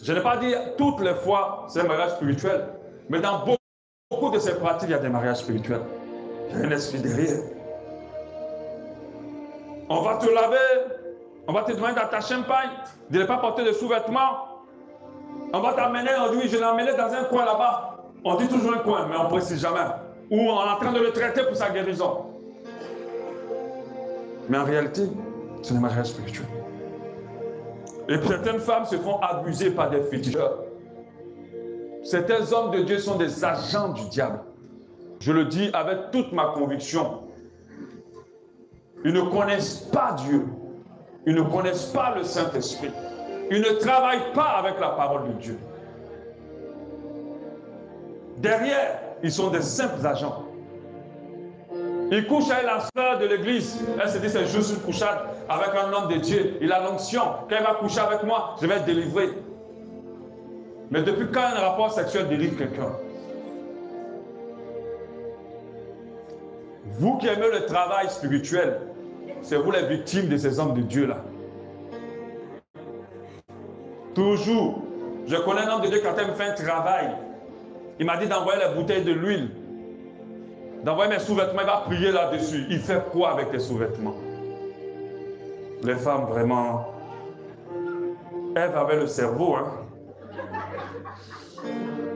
Je n'ai pas dit toutes les fois c'est un mariage spirituel, mais dans beaucoup de ces pratiques, il y a des mariages spirituels. Il y a un esprit derrière. On va te laver, on va te demander d'attacher un pain, de ne pas porter de sous-vêtements. On va t'amener, on dit oui, je l'ai emmené dans un coin là-bas. On dit toujours un coin, mais on ne précise jamais. Ou on est en train de le traiter pour sa guérison. Mais en réalité, c'est un mariage spirituel. Et certaines femmes se font abuser par des féticheurs. Certains hommes de Dieu sont des agents du diable. Je le dis avec toute ma conviction. Ils ne connaissent pas Dieu. Ils ne connaissent pas le Saint-Esprit. Ils ne travaillent pas avec la parole de Dieu. Derrière, ils sont des simples agents. Il couche avec la sœur de l'église. Elle se dit, c'est juste une couchade avec un homme de Dieu. Il a l'onction. Quand il va coucher avec moi, je vais être délivré. Mais depuis quand un rapport sexuel délivre quelqu'un? Vous qui aimez le travail spirituel, c'est vous les victimes de ces hommes de Dieu-là. Toujours. Je connais un homme de Dieu quand il me fait un travail. Il m'a dit d'envoyer les bouteilles de l'huile. D'envoyer mes sous-vêtements, il va prier là-dessus. Il fait quoi avec tes sous-vêtements? Les femmes, vraiment... Ève avait le cerveau, hein?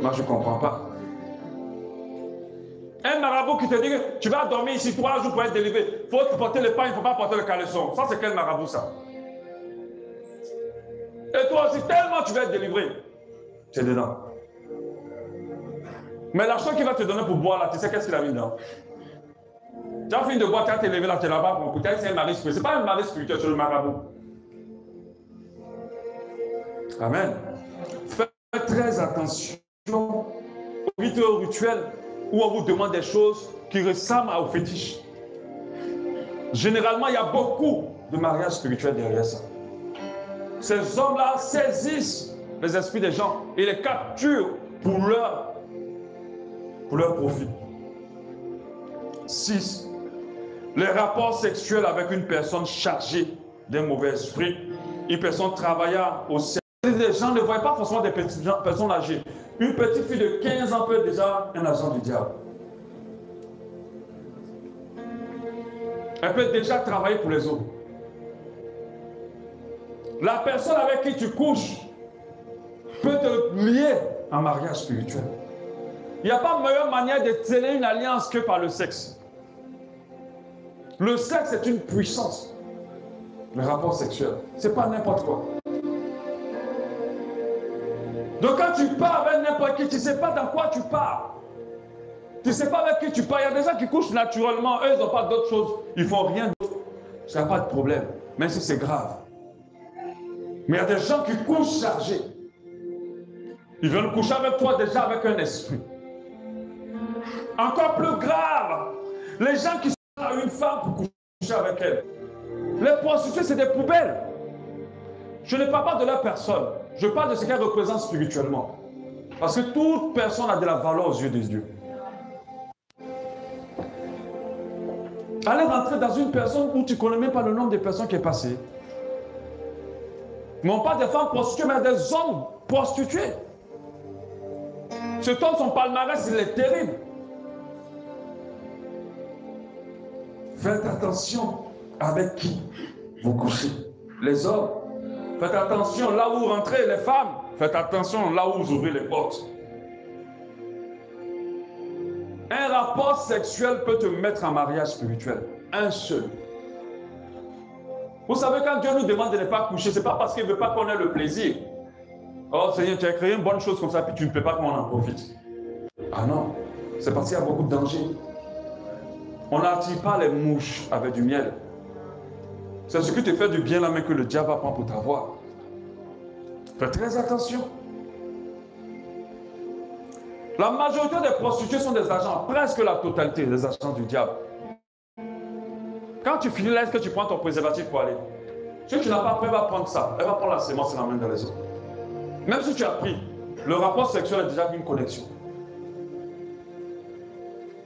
Moi, je ne comprends pas. Un marabout qui te dit que tu vas dormir ici 3 jours pour être délivré. Il faut porter le pain, il ne faut pas porter le caleçon. Ça, c'est quel marabout, ça? Et toi aussi, tellement tu vas être délivré. Tu es dedans. Mais la chose qu'il va te donner pour boire, là, tu sais qu'est-ce qu'il a mis dedans? Tu as fini de boire, tu as été levé là, tu es là-bas, pour écouter, c'est un mari spirituel. Ce n'est pas un mari spirituel, c'est le marabout. Amen. Faites très attention aux rituels où on vous demande des choses qui ressemblent aux fétiches. Généralement, il y a beaucoup de mariages spirituels derrière ça. Ces hommes-là saisissent les esprits des gens et les capturent pour leur profit. 6. Les rapports sexuels avec une personne chargée d'un mauvais esprit, une personne travaillant au service. Les gens ne voient pas forcément des petites personnes âgées. Une petite fille de 15 ans peut être déjà un agent du diable. Elle peut déjà travailler pour les autres. La personne avec qui tu couches peut te lier en mariage spirituel. Il n'y a pas meilleure manière de sceller une alliance que par le sexe. Le sexe est une puissance. Le rapport sexuel, ce n'est pas n'importe quoi. Donc quand tu pars avec n'importe qui, tu ne sais pas dans quoi tu pars. Tu ne sais pas avec qui tu pars. Il y a des gens qui couchent naturellement, eux, ils n'ont pas d'autre chose. Ils ne font rien d'autre. Ça n'a pas de problème, même si c'est grave. Mais il y a des gens qui couchent chargés. Ils veulent coucher avec toi déjà avec un esprit. Encore plus grave, les gens qui sont à une femme pour coucher avec elle. Les prostituées, c'est des poubelles. Je ne parle pas de leur personne. Je parle de ce qu'elle représente spirituellement. Parce que toute personne a de la valeur aux yeux de Dieu. Allez rentrer dans une personne où tu ne connais même pas le nombre de personnes qui est passé. Mais on parle des femmes prostituées, mais des hommes prostitués. Cet homme, son palmarès, il est terrible. Faites attention avec qui vous couchez. Les hommes, faites attention là où vous rentrez. Les femmes, faites attention là où vous ouvrez les portes. Un rapport sexuel peut te mettre en mariage spirituel. Un seul. Vous savez, quand Dieu nous demande de ne pas coucher, ce n'est pas parce qu'il ne veut pas qu'on ait le plaisir. Oh Seigneur, tu as créé une bonne chose comme ça, puis tu ne peux pas qu'on en profite. Ah non, c'est parce qu'il y a beaucoup de dangers. On n'attire pas les mouches avec du miel. C'est ce qui te fait du bien la main que le diable va prendre pour t'avoir. Fais très attention. La majorité des prostituées sont des agents, presque la totalité des agents du diable. Quand tu finis là, est-ce que tu prends ton préservatif pour aller? Si tu n'as pas pris, elle va prendre ça. Elle va prendre la sémence et la main dans les autres. Même si tu as pris, le rapport sexuel est déjà une connexion.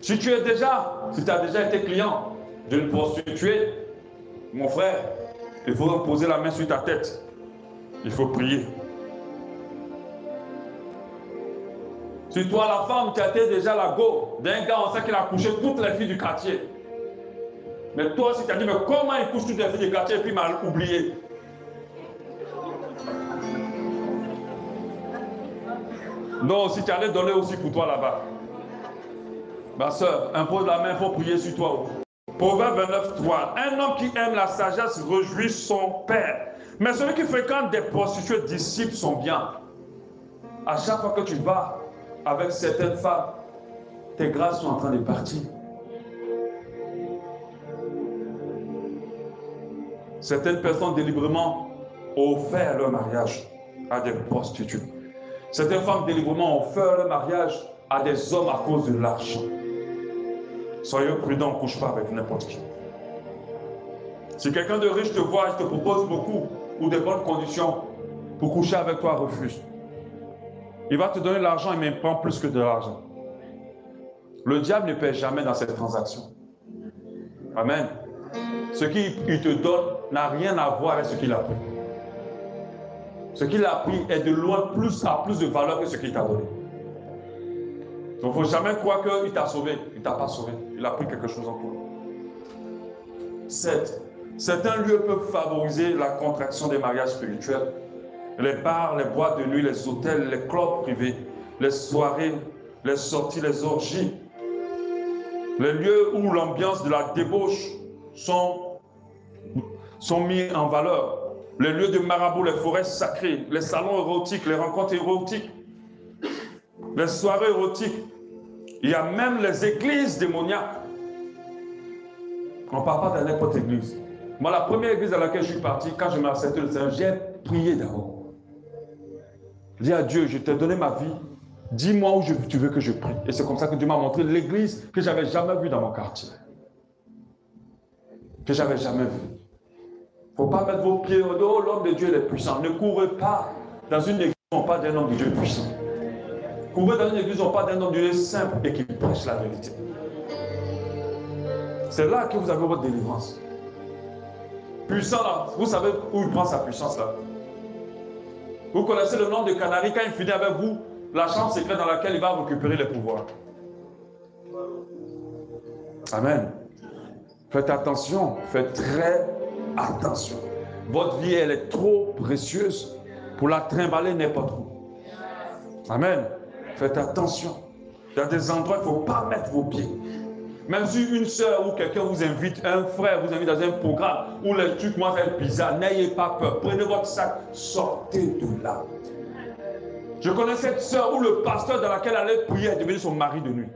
Si tu as déjà été client d'une prostituée, mon frère, il faut poser la main sur ta tête. Il faut prier. Si toi, la femme, tu as été déjà la go d'un gars, on sait qu'il a couché toutes les filles du quartier. Mais toi aussi, tu as dit, mais comment il couche toutes les filles du quartier et puis il m'a oublié? Non, si tu allais donner aussi pour toi là-bas. Ma soeur, impose la main, il faut prier sur toi. Proverbe 29, 3. Un homme qui aime la sagesse réjouit son père. Mais celui qui fréquente des prostituées dissipe son bien. À chaque fois que tu vas avec certaines femmes, tes grâces sont en train de partir. Certaines personnes délibérément ont offert leur mariage à des prostituées. Certaines femmes délibérément ont offert leur mariage à des hommes à cause de l'argent. Soyez prudents, ne couche pas avec n'importe qui. Si quelqu'un de riche te voit et te propose beaucoup ou de bonnes conditions pour coucher avec toi, refuse. Il va te donner l'argent, mais il prend plus que de l'argent. Le diable ne paie jamais dans cette transaction. Amen. Ce qu'il te donne n'a rien à voir avec ce qu'il a pris. Ce qu'il a pris est de loin plus de valeur que ce qu'il t'a donné. Donc il ne faut jamais croire qu'il t'a sauvé. Il ne t'a pas sauvé. Il a pris quelque chose en toi. 7. Certains lieux peuvent favoriser la contraction des mariages spirituels. Les bars, les boîtes de nuit, les hôtels, les clubs privés, les soirées, les sorties, les orgies. Les lieux où l'ambiance de la débauche sont mis en valeur. Les lieux de marabout, les forêts sacrées, les salons érotiques, les rencontres érotiques, les soirées érotiques. Il y a même les églises démoniaques. On ne parle pas de n'importe église. Moi, la première église à laquelle je suis parti, quand je m'ai accepté le Seigneur, j'ai prié d'abord. Je dis à Dieu, je t'ai donné ma vie. Dis-moi où tu veux que je prie. Et c'est comme ça que Dieu m'a montré l'église que je n'avais jamais vue dans mon quartier. Que je n'avais jamais vue. Il ne faut pas mettre vos pieds au dos. L'homme de Dieu est puissant. Ne courez pas dans une église où on parle d'un homme de Dieu puissant. Courez dans une église où on parle d'un homme de Dieu simple et qui prêche la vérité. C'est là que vous avez votre délivrance. Puissant là, vous savez où il prend sa puissance là. Vous connaissez le nom de Canary, quand il finit avec vous, la chambre secrète dans laquelle il va récupérer les pouvoirs. Amen. Faites attention, faites très attention. Votre vie, elle est trop précieuse pour la trimballer n'importe où. Amen. Faites attention. Il y a des endroits, il ne faut pas mettre vos pieds. Même si une soeur ou quelqu'un vous invite, un frère vous invite dans un programme où les trucs commencent à être bizarres, n'ayez pas peur. Prenez votre sac, sortez de là. Je connais cette soeur où le pasteur dans laquelle elle allait prier est devenu son mari de nuit.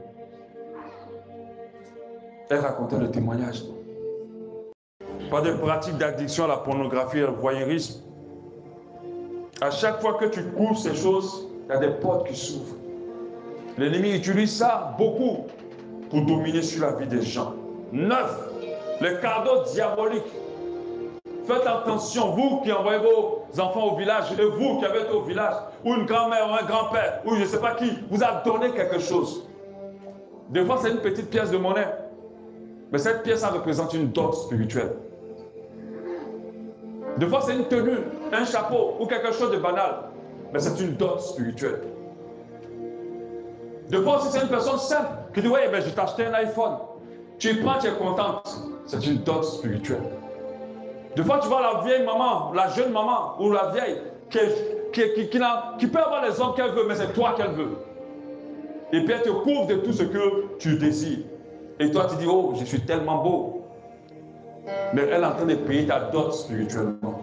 Elle racontait le témoignage. Pas de pratique d'addiction à la pornographie et au voyeurisme. À chaque fois que tu cours ces choses, il y a des portes qui s'ouvrent. L'ennemi utilise ça beaucoup pour dominer sur la vie des gens. 9. Les cadeaux diaboliques. Faites attention, vous qui envoyez vos enfants au village, et vous qui avez été au village, ou une grand-mère ou un grand-père, ou je ne sais pas qui, vous a donné quelque chose. Des fois, c'est une petite pièce de monnaie. Mais cette pièce, ça représente une dot spirituelle. Des fois, c'est une tenue, un chapeau, ou quelque chose de banal. Mais c'est une dot spirituelle. Des fois aussi, c'est une personne simple qui dit, ouais, ben, je t'ai acheté un iPhone. Tu prends, tu es contente. C'est une dot spirituelle. Des fois, tu vois la vieille maman, la jeune maman, ou la vieille, qui peut avoir les hommes qu'elle veut, mais c'est toi qu'elle veut. Et puis, elle te couvre de tout ce que tu désires. Et toi, tu dis, oh, je suis tellement beau. mais elle est en train de payer ta dot spirituellement.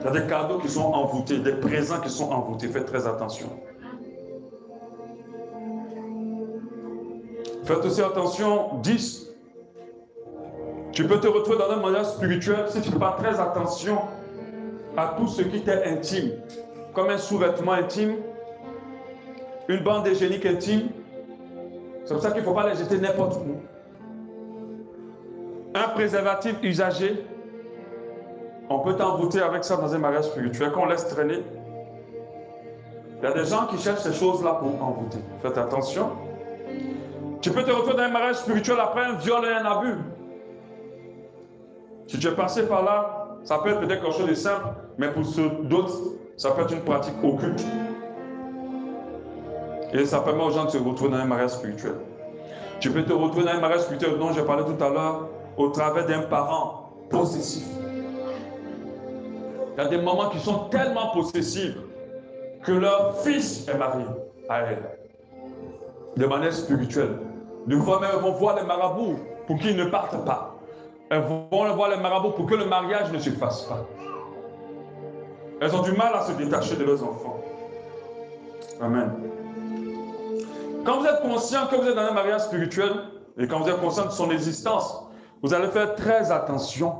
Il y a des cadeaux qui sont envoûtés, des présents qui sont envoûtés. Faites très attention. Faites aussi attention, 10. Tu peux te retrouver dans un mariage spirituel si tu ne fais pas très attention à tout ce qui t'est intime, comme un sous-vêtement intime, une bande hygiénique intime. C'est pour ça qu'il ne faut pas les jeter n'importe où. Un préservatif usagé, on peut t'envoûter avec ça dans un mariage spirituel. Quand on laisse traîner, il y a des gens qui cherchent ces choses-là pour envoûter. Faites attention. Tu peux te retrouver dans un mariage spirituel après un viol et un abus. Si tu es passé par là, ça peut être peut-être quelque chose de simple, mais pour d'autres, ça peut être une pratique occulte. Et ça permet aux gens de se retrouver dans un mariage spirituel. Tu peux te retrouver dans un mariage spirituel dont j'ai parlé tout à l'heure, au travers d'un parent possessif. Il y a des mamans qui sont tellement possessives que leur fils est marié à elle. De manière spirituelle. Des fois même, elles vont voir les marabouts pour qu'ils ne partent pas. Elles vont voir les marabouts pour que le mariage ne se fasse pas. Elles ont du mal à se détacher de leurs enfants. Amen. Quand vous êtes conscient que vous êtes dans un mariage spirituel, et quand vous êtes conscient de son existence, vous allez faire très attention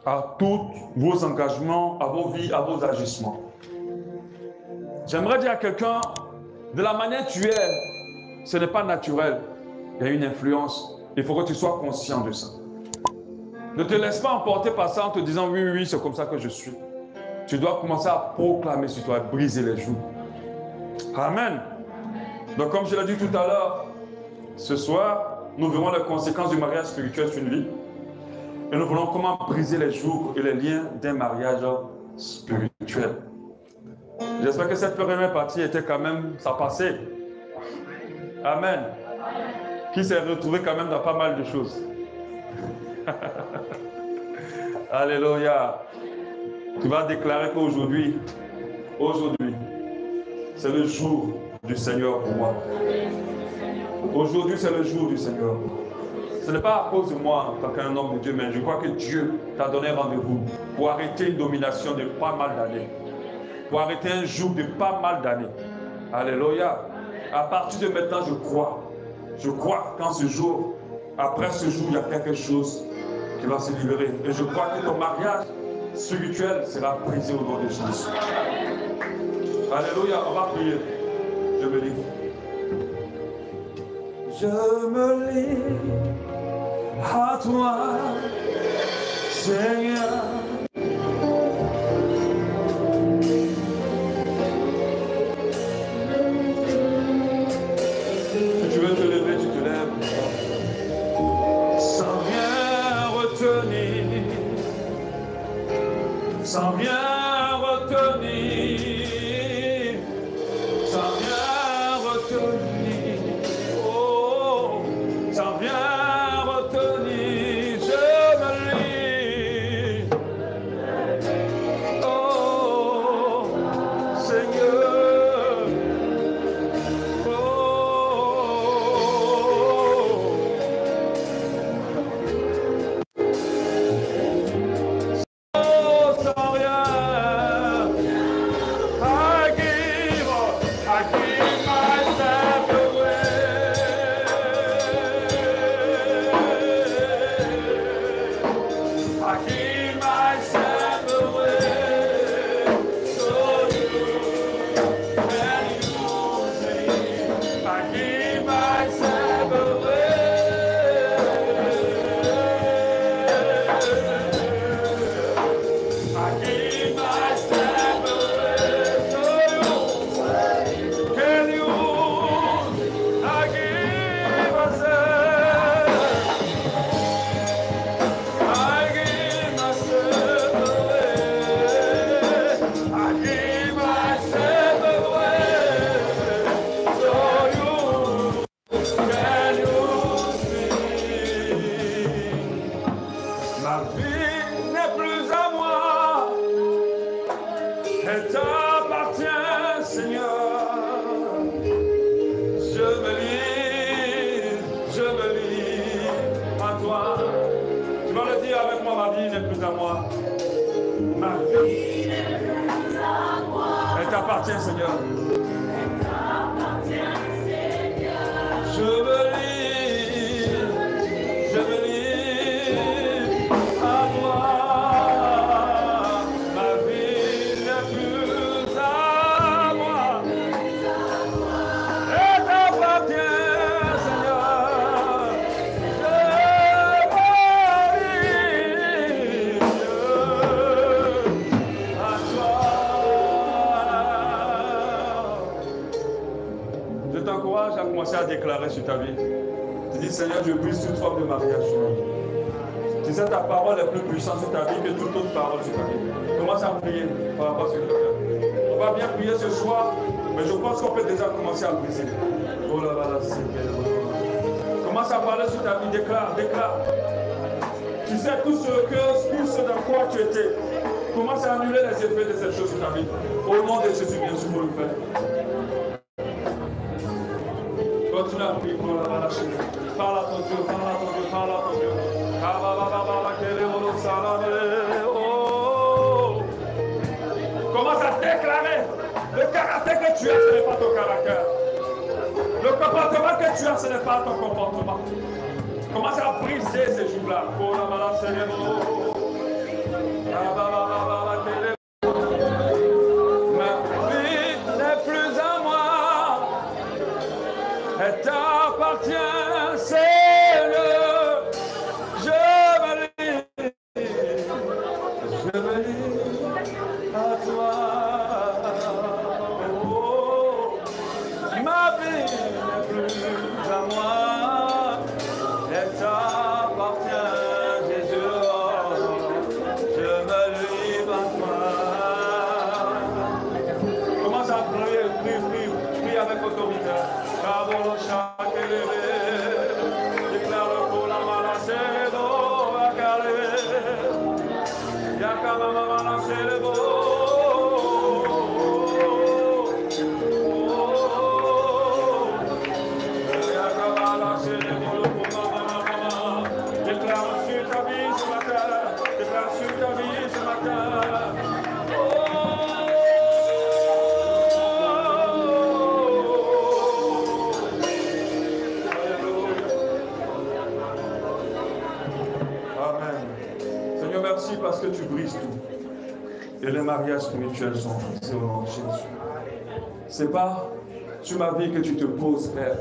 à tous vos engagements, à vos vies, à vos agissements. J'aimerais dire à quelqu'un, de la manière que tu es, ce n'est pas naturel. Il y a une influence. Il faut que tu sois conscient de ça. Ne te laisse pas emporter par ça en te disant oui, oui, oui, c'est comme ça que je suis. Tu dois commencer à proclamer sur toi, à briser les joues. Amen. Donc comme je l'ai dit tout à l'heure, ce soir, nous verrons les conséquences du mariage spirituel sur une vie. Et nous verrons comment briser les joues et les liens d'un mariage spirituel. J'espère que cette première partie était quand même, ça passait. Amen. Qui s'est retrouvé quand même dans pas mal de choses. Alléluia. Tu vas déclarer qu'aujourd'hui, c'est le jour du Seigneur pour moi. Aujourd'hui, c'est le jour du Seigneur. Ce n'est pas à cause de moi en tant qu'un homme de Dieu, mais je crois que Dieu t'a donné rendez-vous pour arrêter une domination de pas mal d'années. Pour arrêter un jour de pas mal d'années. Alléluia. À partir de maintenant, je crois. Je crois qu'en ce jour, après ce jour, il y a quelque chose qui va se libérer. Et je crois que ton mariage spirituel sera brisé au nom de Jésus. Alléluia. On va prier. Je me livre. Je me livre à toi, Seigneur. Si tu veux te lever, tu te lèves. Sans rien retenir. Sans rien retenir. Sans rien retenir. Oh, sans rien retenir. Je me livre. Oh, Seigneur. Oh, sans rien. Dis avec moi, ma vie n'est plus à moi. Ma vie elle t'appartient, Seigneur. Je me lis à toi. Ma vie n'est plus à moi. Elle t'appartient, Seigneur. Je t'encourage à commencer à déclarer sur ta vie. Tu dis, Seigneur, je brise toute forme de mariage sur ma vie. Tu sais, ta parole est plus puissante sur ta vie que toute autre parole sur ta vie. Commence à prier par rapport à ce que tu fais. On va bien prier ce soir, mais je pense qu'on peut déjà commencer à briser. Oh là là, commence à parler sur ta vie, déclare. Tu sais, tout ce dans quoi tu étais. Commence à annuler les effets de cette chose sur ta vie. Au nom de Jésus, bien sûr, pour le faire. Continue à prier pour la relâcher. Parle à ton Dieu. Oh. Commence à déclarer. Le caractère que tu as, ce n'est pas ton caractère. Le comportement que tu as, ce n'est pas ton comportement. Commence à briser ces jours-là. Ma vie n'est plus à moi. Elle t'appartient, Seigneur. Je me lis à toi. Oh, ma vie n'est plus à moi. Elle t'appartient, Jésus. Je me livre à toi. Commence à prie avec autorité. Déclare le coup, la malasse, le dos, la carré. Yakama malasse, le dos. Yakama malasse, le dos. Déclare sur ta vie ce matin. Déclare sur ta vie ce matin. Merci parce que tu brises tout. Et les mariages spirituels sont brisés au nom de Jésus. C'est pas sur ma vie que tu te poses, Père.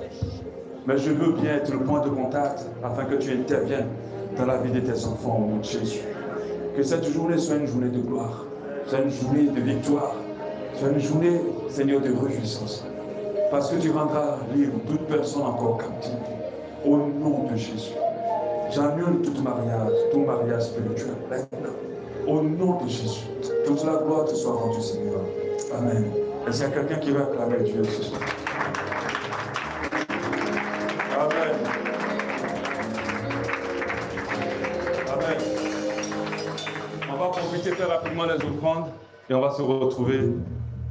Mais je veux bien être le point de contact afin que tu interviennes dans la vie de tes enfants au nom de Jésus. Que cette journée soit une journée de gloire, soit une journée de victoire, soit une journée, Seigneur, de réjouissance. Parce que tu rendras libre toute personne encore captive. Au nom de Jésus. J'annule tout mariage spirituel. Au nom de Jésus. Toute la gloire te soit rendue, Seigneur. Amen. Est-ce qu'il y a quelqu'un qui va acclamer Dieu ce soir? Amen. Amen. On va profiter très rapidement les offrandes et on va se retrouver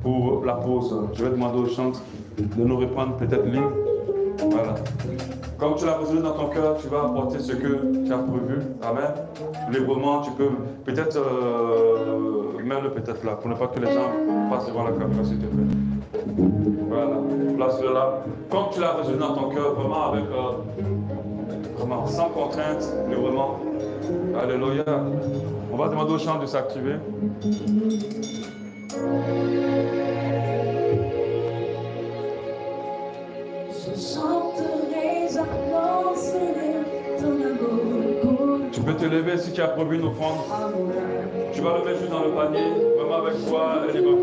pour la pause. Je vais demander aux chantres de nous reprendre peut-être ligne. Voilà. Comme tu l'as résolu dans ton cœur, tu vas apporter ce que tu as prévu. Amen. Librement, tu peux peut-être mets-le peut-être là, pour ne pas que les gens passent devant la caméra, s'il te plaît. Voilà, place-le là. Comme tu l'as résolu dans ton cœur, vraiment avec vraiment sans contrainte, librement. Alléluia. On va demander aux chants de s'activer. Tu peux te lever si tu as prévu une offrande. Tu vas le mettre juste dans le panier, vraiment avec toi et libre.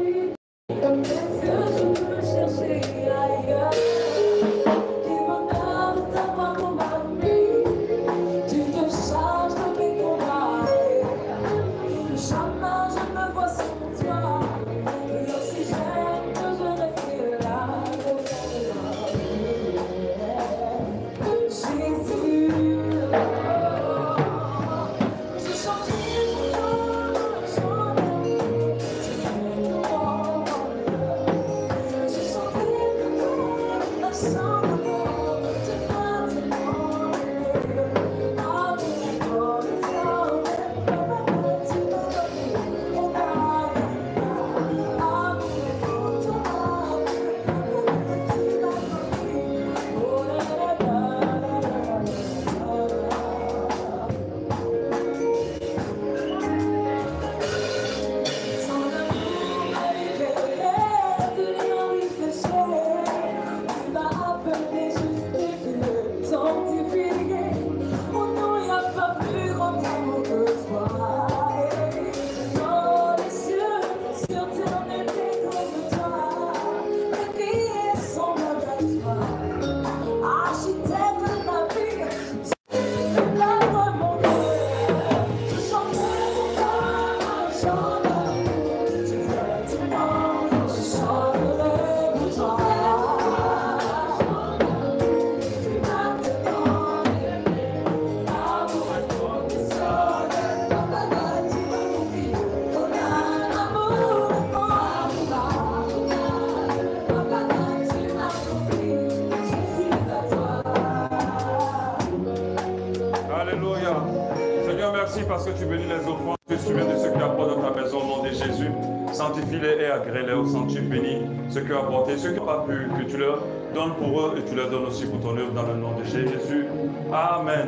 Alléluia. Seigneur, merci parce que tu bénis les offrandes. Tu te souviens de ceux qui apportent dans ta maison au nom de Jésus. Sanctifie-les et agrée-les au sanctuaire béni. Ceux qui ont apporté, ceux qui n'ont pas pu, que tu leur donnes pour eux et tu leur donnes aussi pour ton œuvre dans le nom de Jésus. Amen.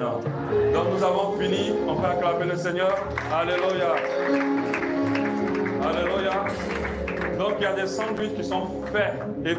Donc nous avons fini. On peut acclamer le Seigneur. Alléluia. Alléluia. Donc il y a des sandwichs qui sont faits et